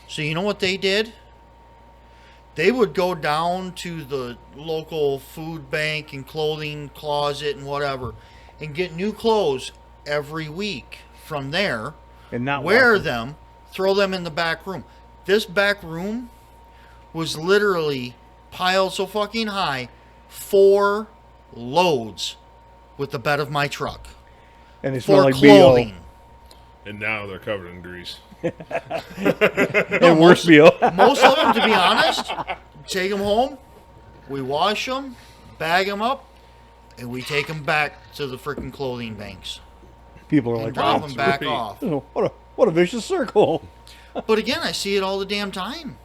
Speaker 3: So you know what they did? They would go down to the local food bank and clothing closet and whatever and get new clothes every week from there,
Speaker 1: and not
Speaker 3: wear
Speaker 1: walking.
Speaker 3: them, throw them in the back room. This back room was literally piled so fucking high, 4 loads with the bed of my truck
Speaker 1: And they smell
Speaker 3: for
Speaker 1: like
Speaker 3: clothing.
Speaker 1: BO.
Speaker 2: And now they're covered in grease.
Speaker 1: And worse BO.
Speaker 3: Most of them, to be honest, take them home. We wash them, bag them up, and we take them back to the freaking clothing banks
Speaker 1: People are
Speaker 3: and
Speaker 1: like,
Speaker 3: drop
Speaker 1: wow,
Speaker 3: them back
Speaker 2: sweet.
Speaker 3: off.
Speaker 1: what a vicious circle.
Speaker 3: But again, I see it all the damn time.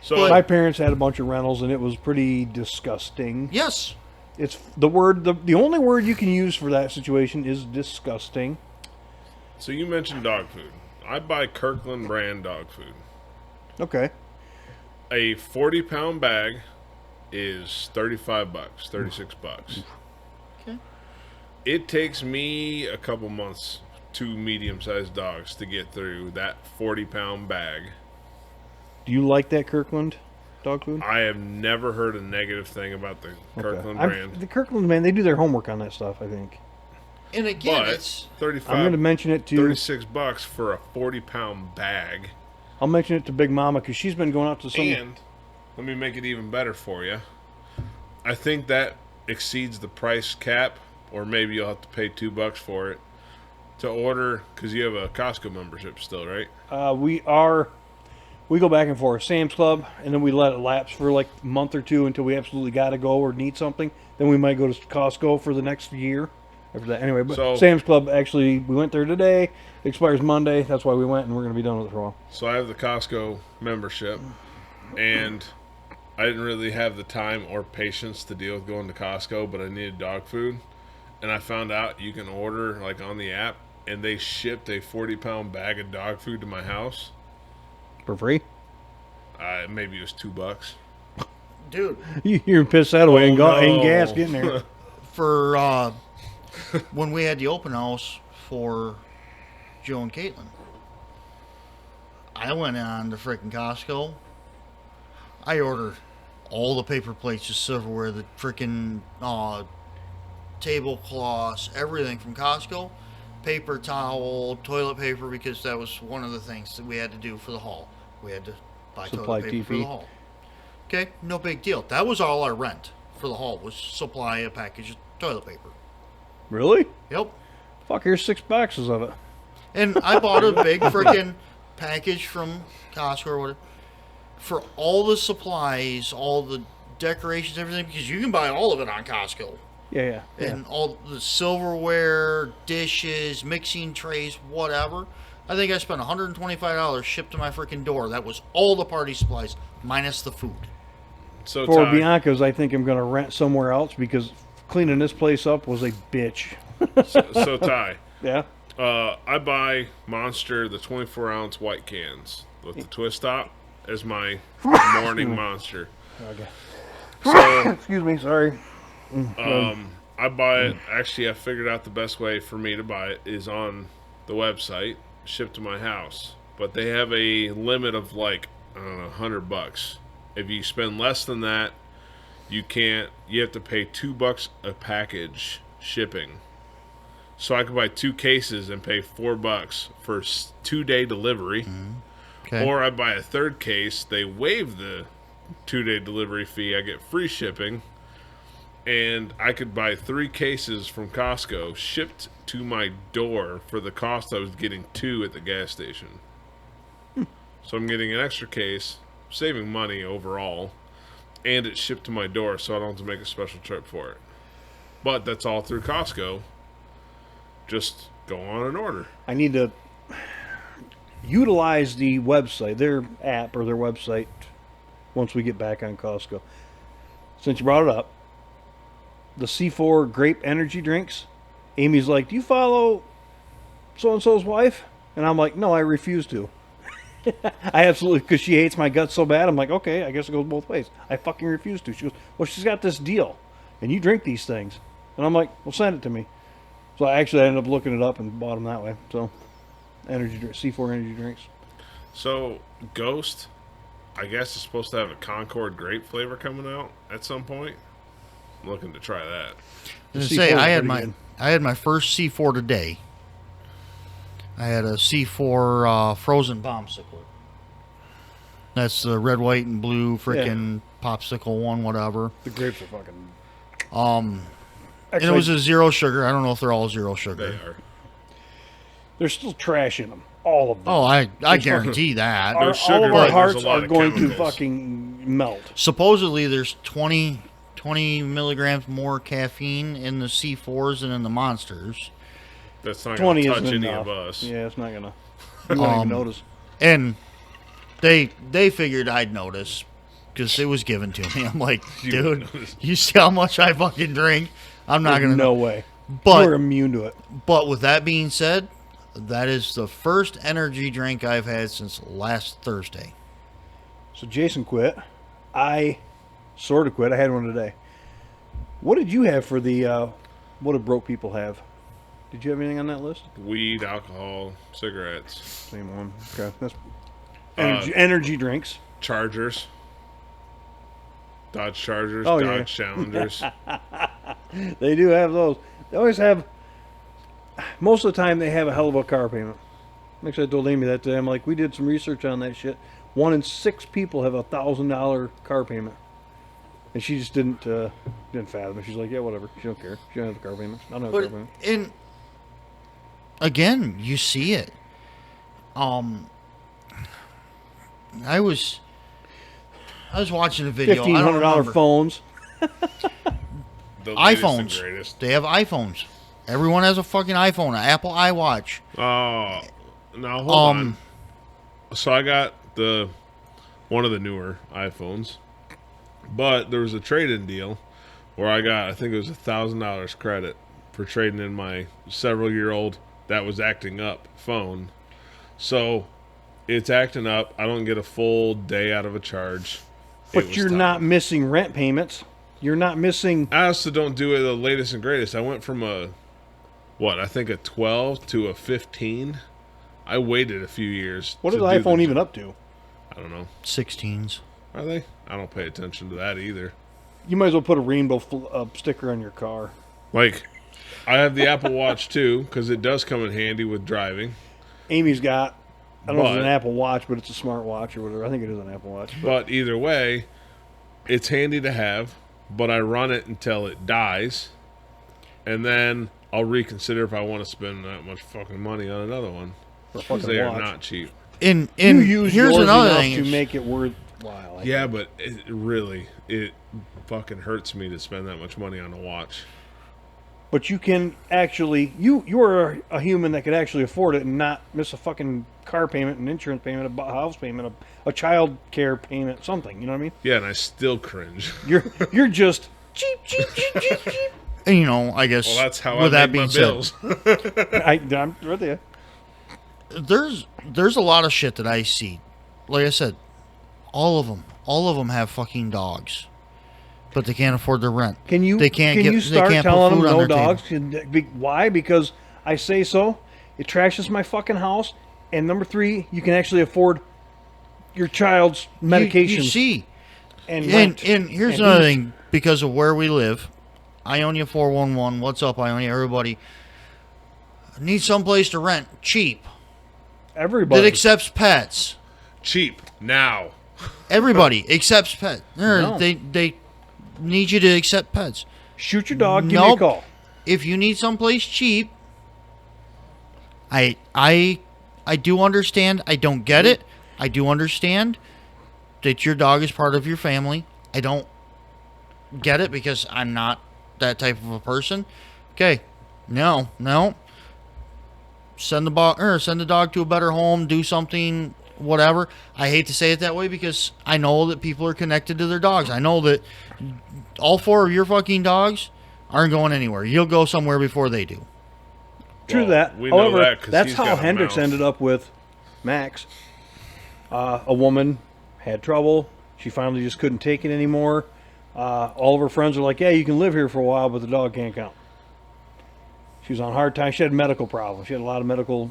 Speaker 2: So
Speaker 1: My parents had a bunch of rentals, and it was pretty disgusting.
Speaker 3: Yes.
Speaker 1: It's the only word you can use for that situation is disgusting.
Speaker 2: So you mentioned dog food. I buy Kirkland brand dog food.
Speaker 1: Okay.
Speaker 2: A 40-pound bag is $35, $36.
Speaker 3: Okay.
Speaker 2: It takes me a couple months, 2 medium-sized dogs, to get through that 40-pound bag.
Speaker 1: Do you like that Kirkland dog food?
Speaker 2: I have never heard a negative thing about the Kirkland brand.
Speaker 1: The Kirkland, man, they do their homework on that stuff, I think.
Speaker 3: And again,
Speaker 2: But
Speaker 3: it's
Speaker 2: 35,
Speaker 1: I'm going to mention it to
Speaker 2: $36 for a 40-pound bag.
Speaker 1: I'll mention it to Big Mama because she's been going out to some.
Speaker 2: And let me make it even better for you. I think that exceeds the price cap, or maybe you'll have to pay $2 for it to order, because you have a Costco membership still, right?
Speaker 1: We go back and forth, Sam's Club, and then we let it lapse for like a month or two until we absolutely got to go or need something. Then we might go to Costco for the next year after that. Anyway, but
Speaker 2: So-
Speaker 1: Sam's Club, actually, we went there today. It expires Monday. That's why we went, and we're going to be done with it for a while.
Speaker 2: So I have the Costco membership, and I didn't really have the time or patience to deal with going to Costco, but I needed dog food. And I found out you can order like on the app, and they shipped a 40-pound bag of dog food to my house.
Speaker 1: For free?
Speaker 2: Maybe it was $2.
Speaker 3: dude,
Speaker 1: You're pissed that away and,
Speaker 2: Oh,
Speaker 1: and
Speaker 2: no.
Speaker 1: gas getting there.
Speaker 3: for when we had the open house for Joe and Caitlin, I went on to freaking Costco. I ordered all the paper plates, the silverware, the freaking tablecloths, everything from Costco. Paper towel, toilet paper, because that was one of the things that we had to do for the hall. We had to buy
Speaker 1: Supply
Speaker 3: toilet paper for
Speaker 1: TP.
Speaker 3: the hall. Okay, no big deal. That was all our rent for the hall, was supply a package of toilet paper.
Speaker 1: Really?
Speaker 3: Yep.
Speaker 1: Fuck, here's 6 boxes of it.
Speaker 3: And I bought a big freaking package from Costco or whatever for all the supplies, all the decorations, everything, because you can buy all of it on Costco.
Speaker 1: Yeah.
Speaker 3: And all the silverware, dishes, mixing trays, whatever. I think I spent $125 shipped to my freaking door. That was all the party supplies, minus the food.
Speaker 2: So
Speaker 1: For
Speaker 2: Ty,
Speaker 1: Bianca's, I think I'm going to rent somewhere else because cleaning this place up was a bitch.
Speaker 2: so Ty,
Speaker 1: Yeah.
Speaker 2: I buy Monster, the 24-ounce white cans with the twist top as my morning Monster.
Speaker 1: Okay.
Speaker 2: So
Speaker 1: Excuse me, sorry.
Speaker 2: I buy it. Actually, I figured out the best way for me to buy it is on the website, shipped to my house. But they have a limit of like, I don't know, $100. If you spend less than that, you can't. You have to pay $2 a package shipping. So I could buy 2 cases and pay $4 for 2-day delivery.
Speaker 3: Okay.
Speaker 2: Or I buy a third case. They waive the 2-day delivery fee. I get free shipping. And I could buy 3 cases from Costco shipped to my door for the cost I was getting 2 at the gas station. So I'm getting an extra case, saving money overall, and it's shipped to my door, so I don't have to make a special trip for it. But that's all through Costco. Just go on and order.
Speaker 1: I need to utilize the website, their app or their website, once we get back on Costco. Since you brought it up, the C4 grape energy drinks, Amy's like, do you follow so-and-so's wife? And I'm like, no, I refuse to. I absolutely, because she hates my guts so bad. I'm like, okay, I guess it goes both ways. I fucking refuse to. She goes, well, she's got this deal, and you drink these things. And I'm like, well, send it to me. So I ended up looking it up and bought them that way. So, C4 energy drinks.
Speaker 2: So, Ghost, I guess, is supposed to have a Concord grape flavor coming out at some point. I'm looking to try that.
Speaker 3: I was
Speaker 1: C4
Speaker 3: gonna say
Speaker 1: is
Speaker 3: I
Speaker 1: pretty good.
Speaker 3: had my first C4 today. I had a C4 frozen popsicle. That's the red, white, and blue freaking popsicle one, whatever.
Speaker 1: The grapes are fucking.
Speaker 3: And
Speaker 1: Actually,
Speaker 3: it was a 0 sugar. I don't know if they're all 0
Speaker 2: They
Speaker 3: sugar.
Speaker 2: are.
Speaker 1: there's still trash in them. All of them.
Speaker 3: Oh, I
Speaker 1: There's
Speaker 3: guarantee that.
Speaker 1: Our,
Speaker 2: There's
Speaker 1: all
Speaker 2: sugar,
Speaker 1: of
Speaker 2: but
Speaker 1: our
Speaker 2: there's
Speaker 1: hearts
Speaker 2: a lot
Speaker 1: are
Speaker 2: of
Speaker 1: going to
Speaker 2: chemicals.
Speaker 1: fucking melt.
Speaker 3: Supposedly there's 20 20 milligrams more caffeine in the C4s than in the Monsters.
Speaker 2: That's not going
Speaker 1: 20
Speaker 2: to touch
Speaker 1: isn't
Speaker 2: any
Speaker 1: enough.
Speaker 2: of us.
Speaker 1: Yeah, it's not gonna. You won't even notice.
Speaker 3: And they figured I'd notice because it was given to me. I'm like,
Speaker 2: You
Speaker 3: dude,
Speaker 2: wouldn't notice.
Speaker 3: you see how much I fucking drink? I'm not
Speaker 1: There's
Speaker 3: gonna
Speaker 1: no
Speaker 3: know.
Speaker 1: way.
Speaker 3: But
Speaker 1: You're immune to it.
Speaker 3: But with that being said, that is the first energy drink I've had since last Thursday.
Speaker 1: So Jason quit. I sort of quit. I had one today. What did you have for the? What do broke people have? Did you have anything on that list?
Speaker 2: Weed, alcohol, cigarettes,
Speaker 1: Same one. Okay, that's energy drinks.
Speaker 2: Chargers, Dodge Chargers,
Speaker 1: Oh,
Speaker 2: Dodge
Speaker 1: yeah.
Speaker 2: Challengers.
Speaker 1: They do have those. They always have. Most of the time, they have a hell of a car payment. Actually, I told Amy that today. I'm like, we did some research on that shit. 1 in 6 people have $1,000 car payment, and she just didn't fathom it. She's like, yeah, whatever. She don't care. She don't have the car payment. I don't have a car
Speaker 3: But
Speaker 1: payment.
Speaker 3: in again, you see it. I was watching a video. I don't
Speaker 1: $1,500
Speaker 3: remember.
Speaker 1: phones.
Speaker 2: The latest and
Speaker 3: iPhones.
Speaker 2: greatest.
Speaker 3: They have iPhones. Everyone has a fucking iPhone, an Apple iWatch.
Speaker 2: Oh, now hold on. So I got one of the newer iPhones, but there was a trade-in deal where I think it was $1,000 credit for trading in my several-year-old that was acting up phone. So it's acting up. I don't get a full day out of a charge. It
Speaker 1: But
Speaker 2: was
Speaker 1: you're
Speaker 2: time.
Speaker 1: not missing rent payments. You're not missing.
Speaker 2: I also don't do it the latest and greatest. I went from a 12 to a 15. I waited a few years.
Speaker 1: What
Speaker 2: to
Speaker 1: is
Speaker 2: do
Speaker 1: iPhone
Speaker 2: the-
Speaker 1: even up to?
Speaker 2: I don't know.
Speaker 3: 16s.
Speaker 2: Are they? I don't pay attention to that either.
Speaker 1: You might as well put a rainbow sticker on your car.
Speaker 2: Like, I have the Apple Watch too because it does come in handy with driving.
Speaker 1: Amy's got. I don't know if it's
Speaker 2: But-
Speaker 1: an Apple Watch, but it's a smart watch or whatever. I think it is an Apple Watch.
Speaker 2: But either way, it's handy to have. But I run it until it dies, and then I'll reconsider if I want to spend that much fucking money on another one.
Speaker 1: For a
Speaker 2: Because
Speaker 1: fucking
Speaker 2: they are
Speaker 1: watch.
Speaker 2: not cheap.
Speaker 3: And
Speaker 1: You use
Speaker 3: here's
Speaker 1: yours
Speaker 3: another
Speaker 1: enough
Speaker 3: thing.
Speaker 1: to
Speaker 3: is-
Speaker 1: make it worthwhile. I
Speaker 2: Yeah,
Speaker 1: think.
Speaker 2: but it fucking hurts me to spend that much money on a watch.
Speaker 1: But you can actually you are a human that could actually afford it and not miss a fucking car payment, an insurance payment, a house payment, a child care payment, something. You know what I mean?
Speaker 2: Yeah, and I still cringe.
Speaker 1: You're just cheap.
Speaker 3: And, you know, I guess
Speaker 2: Well, that's how
Speaker 3: with
Speaker 2: I
Speaker 3: that
Speaker 2: make my
Speaker 3: being said,
Speaker 2: bills.
Speaker 1: I'm right there.
Speaker 3: there's a lot of shit that I see. Like I said, all of them have fucking dogs, but they can't afford their rent.
Speaker 1: Can you
Speaker 3: They can't
Speaker 1: can
Speaker 3: get.
Speaker 1: you
Speaker 3: They
Speaker 1: start
Speaker 3: can't put
Speaker 1: telling them
Speaker 3: food on
Speaker 1: no
Speaker 3: their table.
Speaker 1: dogs? Why? Because I say so. It trashes my fucking house. And number 3, you can actually afford your child's medication
Speaker 3: You see,
Speaker 1: and
Speaker 3: and
Speaker 1: rent.
Speaker 3: here's
Speaker 1: and
Speaker 3: another
Speaker 1: heat.
Speaker 3: thing. Because of where we live, Ionia 411. What's up, Ionia? Everybody need someplace to rent cheap
Speaker 1: Everybody.
Speaker 3: that accepts pets.
Speaker 2: Cheap now.
Speaker 3: Everybody accepts pets.
Speaker 1: No.
Speaker 3: They need you to accept pets.
Speaker 1: Shoot your dog. Give me a
Speaker 3: Nope.
Speaker 1: call.
Speaker 3: If you need someplace cheap, I do understand. I don't get it. I do understand that your dog is part of your family. I don't get it because I'm not that type of a person. Okay, no. Send the dog to a better home. Do something, whatever. I hate to say it that way because I know that people are connected to their dogs. I know that all 4 of your fucking dogs aren't going anywhere. You'll go somewhere before they do.
Speaker 1: True
Speaker 2: Well,
Speaker 1: that.
Speaker 2: we know
Speaker 1: However,
Speaker 2: that 'cause
Speaker 1: that's
Speaker 2: he's
Speaker 1: how
Speaker 2: got a
Speaker 1: Hendrix
Speaker 2: mouth.
Speaker 1: ended up with Max. A woman had trouble. She finally just couldn't take it anymore. All of her friends are like, yeah, you can live here for a while, but the dog can't come. She was on hard time. She had medical problems. She had a lot of medical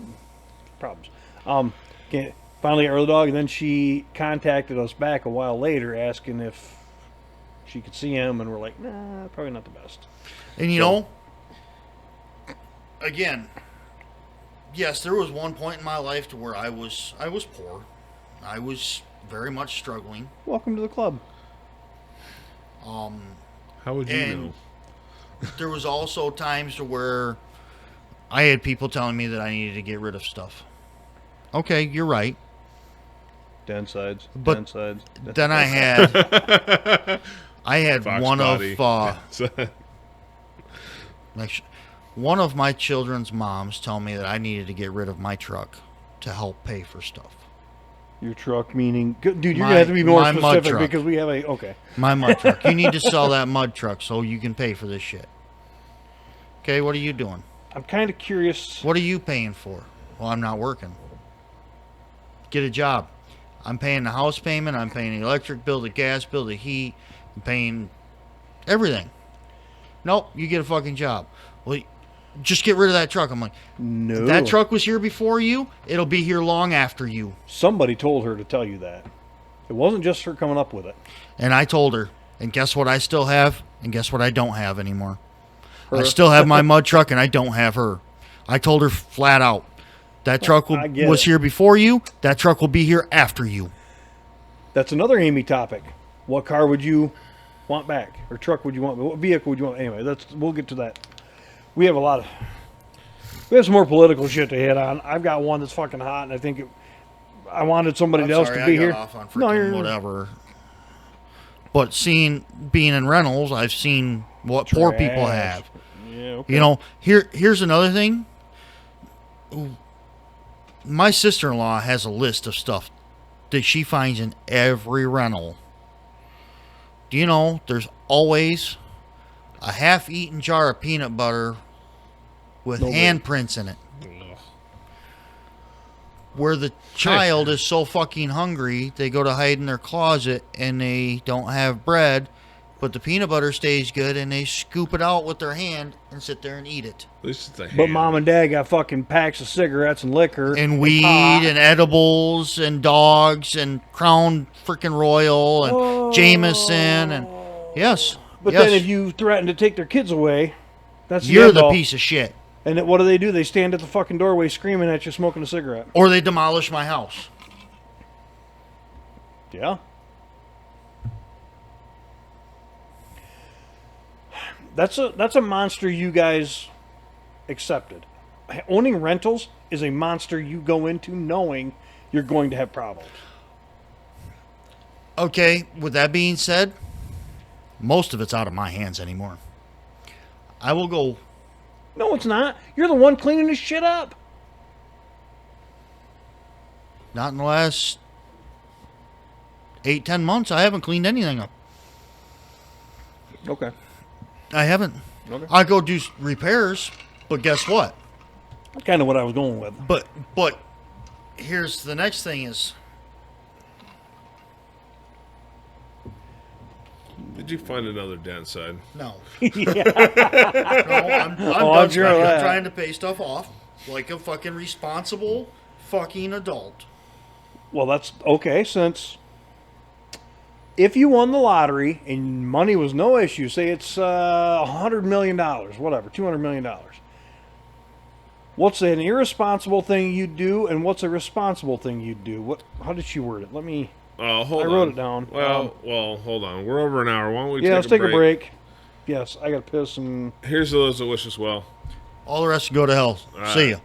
Speaker 1: problems. Finally got rid of the dog, and then she contacted us back a while later asking if she could see him, and we're like, nah, probably not the best.
Speaker 3: And you know, again, yes, there was one point in my life to where I was poor. I was very much struggling.
Speaker 1: Welcome to the club.
Speaker 2: How would you
Speaker 3: And
Speaker 2: know?
Speaker 3: there was also times to where I had people telling me that I needed to get rid of stuff. Okay, you're right.
Speaker 1: Downsides.
Speaker 3: But
Speaker 1: Downsides.
Speaker 3: Then I I had
Speaker 2: Fox
Speaker 3: one
Speaker 2: body.
Speaker 3: one of my children's moms tell me that I needed to get rid of my truck to help pay for stuff.
Speaker 1: Your truck meaning, dude, you're
Speaker 3: My-
Speaker 1: gonna have to be more
Speaker 3: my mud
Speaker 1: specific
Speaker 3: truck.
Speaker 1: because we have a okay.
Speaker 3: My mud truck. You need to sell that mud truck so you can pay for this shit. Okay, what are you doing?
Speaker 1: I'm kind of curious.
Speaker 3: What are you paying for? Well, I'm not working. Get a job. I'm paying the house payment. I'm paying the electric bill, the gas bill, the heat. I'm paying everything. Nope, you get a fucking job. Well, just get rid of that truck. I'm like,
Speaker 1: No,
Speaker 3: that truck was here before you. It'll be here long after you.
Speaker 1: Somebody told her to tell you that. It wasn't just her coming up with it.
Speaker 3: And I told her. And guess what I still have? And guess what I don't have anymore? I
Speaker 1: Her.
Speaker 3: still have my mud truck, and I don't have her. I told her flat out. That truck
Speaker 1: I get
Speaker 3: was
Speaker 1: it.
Speaker 3: here before you. That truck will be here after you.
Speaker 1: That's another Amy topic. What car would you want back, or truck would you want? What vehicle would you want? Anyway, we'll get to that. We have some more political shit to hit on. I've got one that's fucking hot, and I think I wanted somebody else to be here.
Speaker 3: Off on
Speaker 1: No,
Speaker 3: freaking
Speaker 1: you're-
Speaker 3: whatever. But being in rentals, I've seen what poor people
Speaker 1: Trash.
Speaker 3: have.
Speaker 1: Yeah, okay.
Speaker 3: You know, here's another thing. My sister-in-law has a list of stuff that she finds in every rental. Do you know there's always a half-eaten jar of peanut butter with
Speaker 1: No way.
Speaker 3: handprints in it? Where the child is so fucking hungry, they go to hide in their closet and they don't have bread, but the peanut butter stays good and they scoop it out with their hand and sit there and eat it.
Speaker 2: At least it's a
Speaker 1: But
Speaker 2: hand.
Speaker 1: mom and dad got fucking packs of cigarettes and liquor
Speaker 3: And weed
Speaker 1: pot.
Speaker 3: and edibles and dogs and Crown freaking Royal and Jameson and yes.
Speaker 1: But
Speaker 3: yes.
Speaker 1: then if you threaten to take their kids away, that's
Speaker 3: You're
Speaker 1: end
Speaker 3: the
Speaker 1: all.
Speaker 3: piece of shit.
Speaker 1: And what do? They stand at the fucking doorway screaming at you, smoking a cigarette.
Speaker 3: Or they demolish my house.
Speaker 1: Yeah. That's a monster you guys accepted. Owning rentals is a monster you go into knowing you're going to have problems.
Speaker 3: Okay, with that being said, most of it's out of my hands anymore. I will go.
Speaker 1: No, it's not. You're the one cleaning this shit up.
Speaker 3: Not in the last 8-10 months. I haven't cleaned anything up.
Speaker 1: Okay.
Speaker 3: I haven't.
Speaker 1: Okay.
Speaker 3: I go do repairs, but guess what?
Speaker 1: That's kind of what I was going with.
Speaker 3: But here's the next thing is
Speaker 2: Did you find another downside?
Speaker 3: no.
Speaker 1: Yeah.
Speaker 3: No, I'm
Speaker 1: Oh,
Speaker 3: done
Speaker 1: I'm sure of
Speaker 3: spending.
Speaker 1: that.
Speaker 3: I'm trying to pay stuff off like a fucking responsible fucking adult.
Speaker 1: Well, that's okay, since if you won the lottery and money was no issue, say it's $100 million, whatever, $200 million. What's an irresponsible thing you'd do, and what's a responsible thing you'd do? How did she word it? Let me.
Speaker 2: Hold
Speaker 1: I
Speaker 2: on.
Speaker 1: wrote it down.
Speaker 2: Well, hold on. We're over an hour. Why don't we
Speaker 1: Yeah, let's
Speaker 2: take
Speaker 1: take a break. Yes, I got to piss and.
Speaker 2: Here's to those that wish us well.
Speaker 3: All the rest can go to hell.
Speaker 2: All
Speaker 3: See
Speaker 2: right.
Speaker 3: ya.